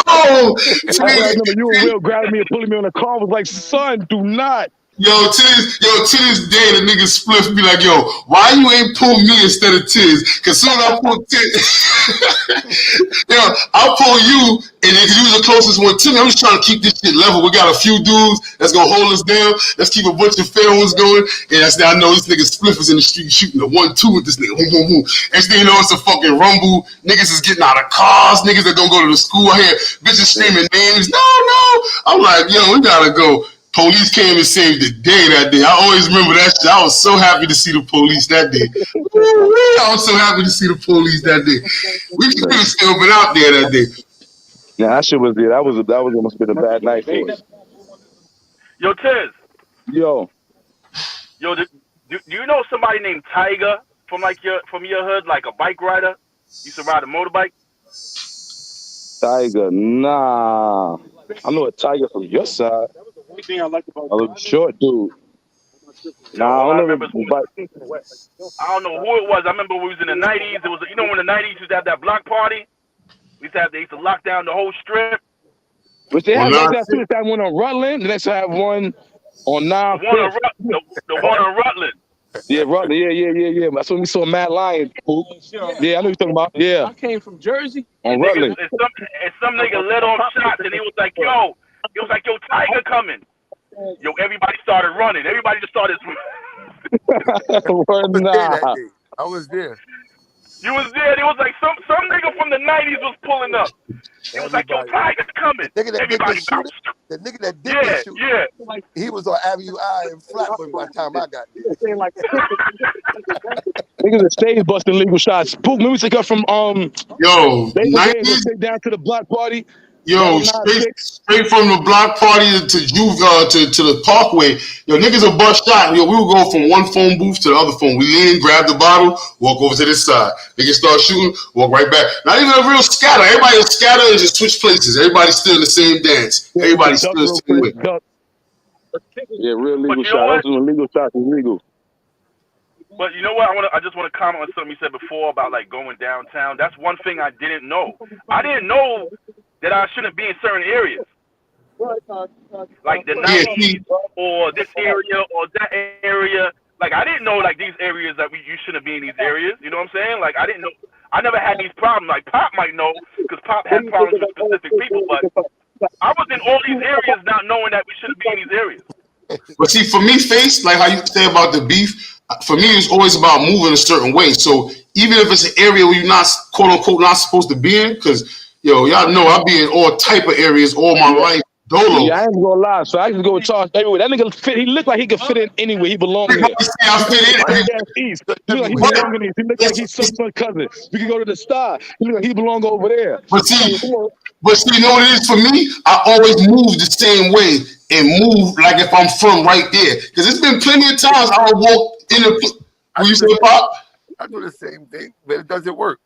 I remember you and Will grabbing me and pulling me on the car. I was like, son, do not. Yo, to this day, the nigga Spliff be like, yo, why you ain't pull me instead of Tiz? Cause soon as I pull Tiz, yo, I'll pull you, and then you was the closest one to me. I'm just trying to keep this shit level. We got a few dudes that's gonna hold us down. Let's keep a bunch of fair ones going. And that's now I know this nigga Spliff is in the street shooting a 1-2 with this nigga. Next thing you know, it's a fucking rumble. Niggas is getting out of cars. Niggas that don't go to the school. I hear bitches screaming names. No. I'm like, yo, we gotta go. Police came and saved the day that day. I always remember that shit. I was so happy to see the police that day. I was so happy to see the police that day. We could have still been out there that day. Yeah, that shit was there. That was almost been a bad night for us. Yo, Tiz. Yo, do you know somebody named Tiger from your hood, like a bike rider? Used to ride a motorbike? Tiger, nah. I know a Tiger from your side. A little short dude. Nah, I don't know who it was. I remember we was in the 90s. It was, you know, when the 90s used to have that block party. They used to lock down the whole strip. But they have that one on Rutland. Let's have one on 9. The one on Rutland. Yeah, Rutland. Yeah. That's when we saw Mad Lion. Yeah, I know you're talking about. Yeah. I came from Jersey. On Rutland. And some nigga let off shots, and he was like, yo, Tiger coming. Yo, everybody started running. Everybody just started. I was there. You was there. It was like some nigga from the 90s was pulling up. It was like, yo, Tiger's coming. The nigga that did the shoot. Yeah. He was on Avenue I in Flatbush by the time I got there. Niggas that stayed busting legal shots. Pook, let me take up from they 90s down to the block party. Yo, straight from the block party to the Parkway. Yo, niggas a bust shot. Yo, we would go from one phone booth to the other phone. We lean, grab the bottle, walk over to this side. Niggas start shooting, walk right back. Not even a real scatter. Everybody will scatter and just switch places. Everybody's still in the same dance. Everybody's still the same way. Yeah, real legal shots. Those legal shots is legal. But you know what? I just want to comment on something you said before about like going downtown. That's one thing I didn't know. I didn't know that I shouldn't be in certain areas, like the 90s or this area or that area. Like I didn't know like these areas that you shouldn't be in these areas. You know what I'm saying? Like I didn't know. I never had these problems. Like Pop might know because Pop had problems with specific people, but I was in all these areas not knowing that we shouldn't be in these areas. But see, for me, Face, like how you say about the beef, for me, it's always about moving a certain way. So even if it's an area where you're not, quote unquote, not supposed to be in, because yo, y'all know I be in all type of areas all my life. Dolo. Yeah, I ain't gonna lie. So I can go charge everywhere. That nigga fit. He looked like he could fit in anywhere. He belonged there. I fit in. East. He look like he belonged in East. He look like he's some cousin. We can go to the Star. He look like he belonged over there. But see, you know what it is for me? I always move the same way and move like if I'm from right there. Because it's been plenty of times I would walk in a. When you say Pop? I do the same thing, but it doesn't work.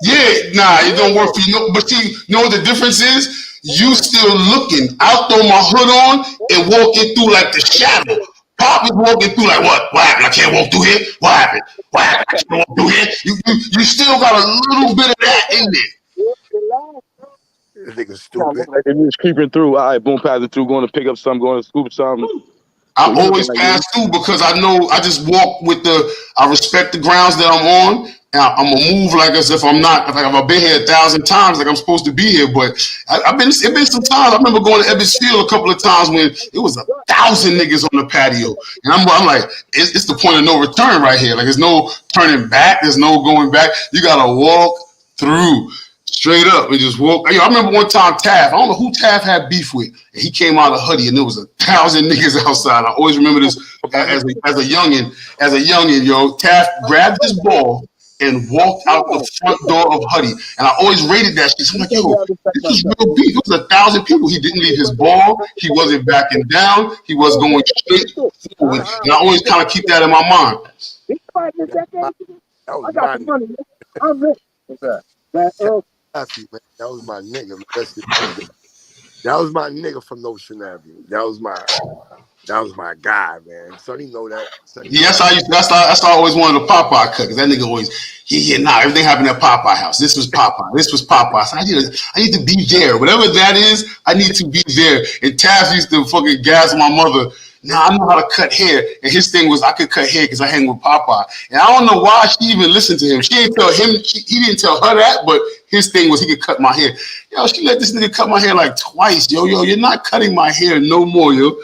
Yeah, nah, it don't work for you. But see, you know what the difference is? You still looking. I'll throw my hood on and walking through like the shadow. Pop is walking through like, what? What happened? I can't walk through here? What happened? What happened? I can't walk through here? You still got a little bit of that in there. This nigga's stupid. Like he was creeping through. All right, boom, passing through, going to pick up something, going to scoop something. I always pass through because I know I just walk with I respect the grounds that I'm on. And I'm gonna move like as if I'm not, like I've been here 1,000 times, like I'm supposed to be here. But it's been some times. I remember going to Ebbets Field a couple of times when it was 1,000 niggas on the patio, and I'm like, it's the point of no return right here. Like there's no turning back, there's no going back. You gotta walk through. Straight up, we just walk. Yo, I remember one time Taff. I don't know who Taff had beef with, and he came out of Huddy, and there was 1,000 niggas outside. I always remember this as a youngin. Yo, Taff grabbed his ball and walked out the front door of Huddy, and I always rated that shit. So I'm like, yo, this was real beef. It was 1,000 people. He didn't leave his ball. He wasn't backing down. He was going straight forward, and I always kind of keep that in my mind. I got the money. I'm rich. What's that? I see, man. That was my nigga. That was my nigga from Notion Avenue. That was my guy, man. Sonny know that. Sonny Yeah, that's how I always wanted a Popeye cut, because that nigga always, everything happened at Popeye house. This was Popeye. This was Popeye. So I need to be there. Whatever that is, I need to be there. And Taz used to fucking gas my mother. Now I know how to cut hair. And his thing was I could cut hair because I hang with Popeye. And I don't know why she even listened to him. She didn't tell him, he didn't tell her that, but his thing was he could cut my hair. Yo, she let this nigga cut my hair like twice. Yo, you're not cutting my hair no more, yo.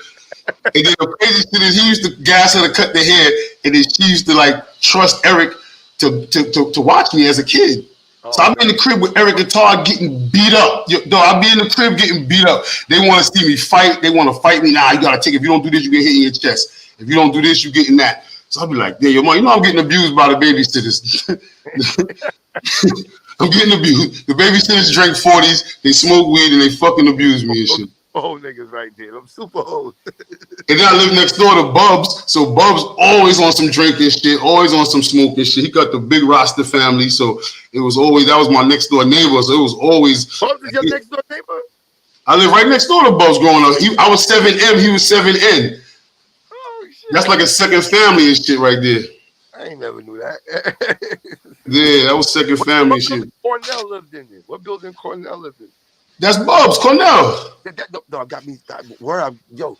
And then the crazy shit is he used to gas her to cut the hair, and then she used to like trust Eric to watch me as a kid. So I'm in the crib with Eric and Todd getting beat up. I'll be in the crib getting beat up. They want to see me fight. They want to fight me. Nah, you gotta take. If you don't do this, you get hit in your chest. If you don't do this, you getting that. So I'll be like, yeah, your mom, I'm getting abused by the babysitters. I'm getting abused. The babysitters drink 40s, they smoke weed, and they fucking abuse me and shit. Old niggas right there. I'm super old. And then I live next door to Bubs, so Bubs always on some drinking shit, always on some smoking shit. He got the big Rasta family, so it was always, that was my next door neighbor, so it was always. Bubs is your next door neighbor? I live right next door to Bubs growing up. I was 7M, he was 7N. Oh, shit. That's like a second family and shit right there. I ain't never knew that. Yeah, that was second family shit. Cornell lived in it. What building Cornell lived in? That's Bubs, Cornell. No, got me. Yo,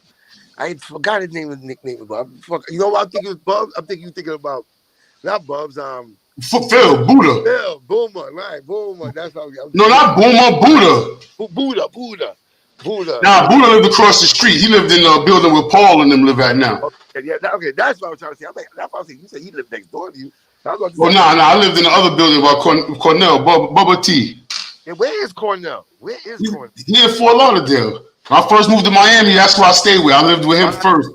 I forgot his name, his nickname. You know what I'm thinking? Bubs. I'm thinking you thinking about not Bubs. Phil, Buddha. Phil, Boomer, right? Boomer. That's how. No, not Boomer, Buddha. Buddha. Nah, Buddha lived across the street. He lived in a building where Paul and them live at now. Okay, yeah, okay, that's what I was trying to say. That's what I was saying. You said he lived next door to you. I lived in the other building by Cornell, Bubba T. Yeah, where is Cornell? Cornell? He in Fort Lauderdale. When I first moved to Miami, that's where I stayed with. I lived with him first.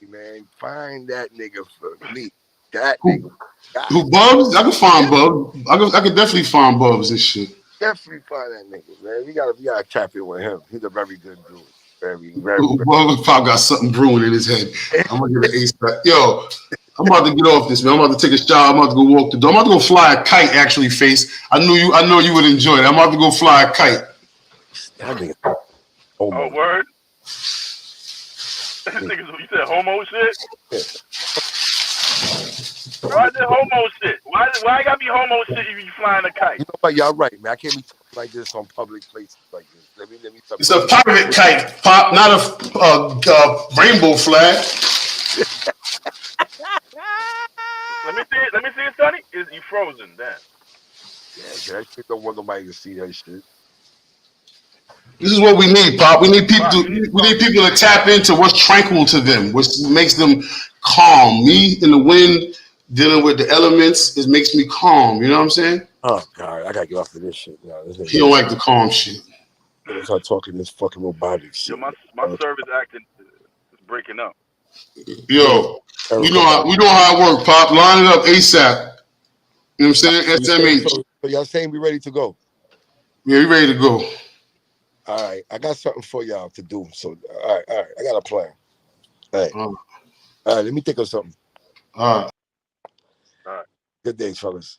Man, find that nigga for me. That nigga. Who, Bubs? I can find Bubs. I can definitely find Bubs and shit. Definitely find that nigga, man. We gotta tap in with him. He's a very good dude. Very. Bubs probably got something brewing in his head. I'm gonna get an ace back. Yo, I'm about to get off this, man. I'm about to take a shower. I'm about to go walk the dog. I'm about to go fly a kite, actually, Face. I know you would enjoy it. I'm about to go fly a kite. That nigga. Oh, word? Niggas, you said homo shit? Why is it homo shit? Why I gotta be homo shit if you flying a kite? You know what? Y'all right, man. I can't be talking like this on public places like this. Let me It's a pirate kite, Pop, not a rainbow flag. Let me see it, Sonny. Is you frozen? Damn. Yeah, that shit don't want nobody to see that shit. This is what we need, Pop. We need people to tap into what's tranquil to them, what makes them calm. Me in the wind, dealing with the elements, it makes me calm. You know what I'm saying? Oh God, I gotta get off of this shit. He don't like the calm shit. I start talking this fucking robotic shit. Yo, my service acting is breaking up. Yo, we know how it works, Pop. Line it up ASAP. You know what I'm saying? SMH. So y'all saying we ready to go? Yeah, we ready to go. All right, I got something for y'all to do. So, all right, I got a plan. All right, let me think of something. All right. Good days, fellas.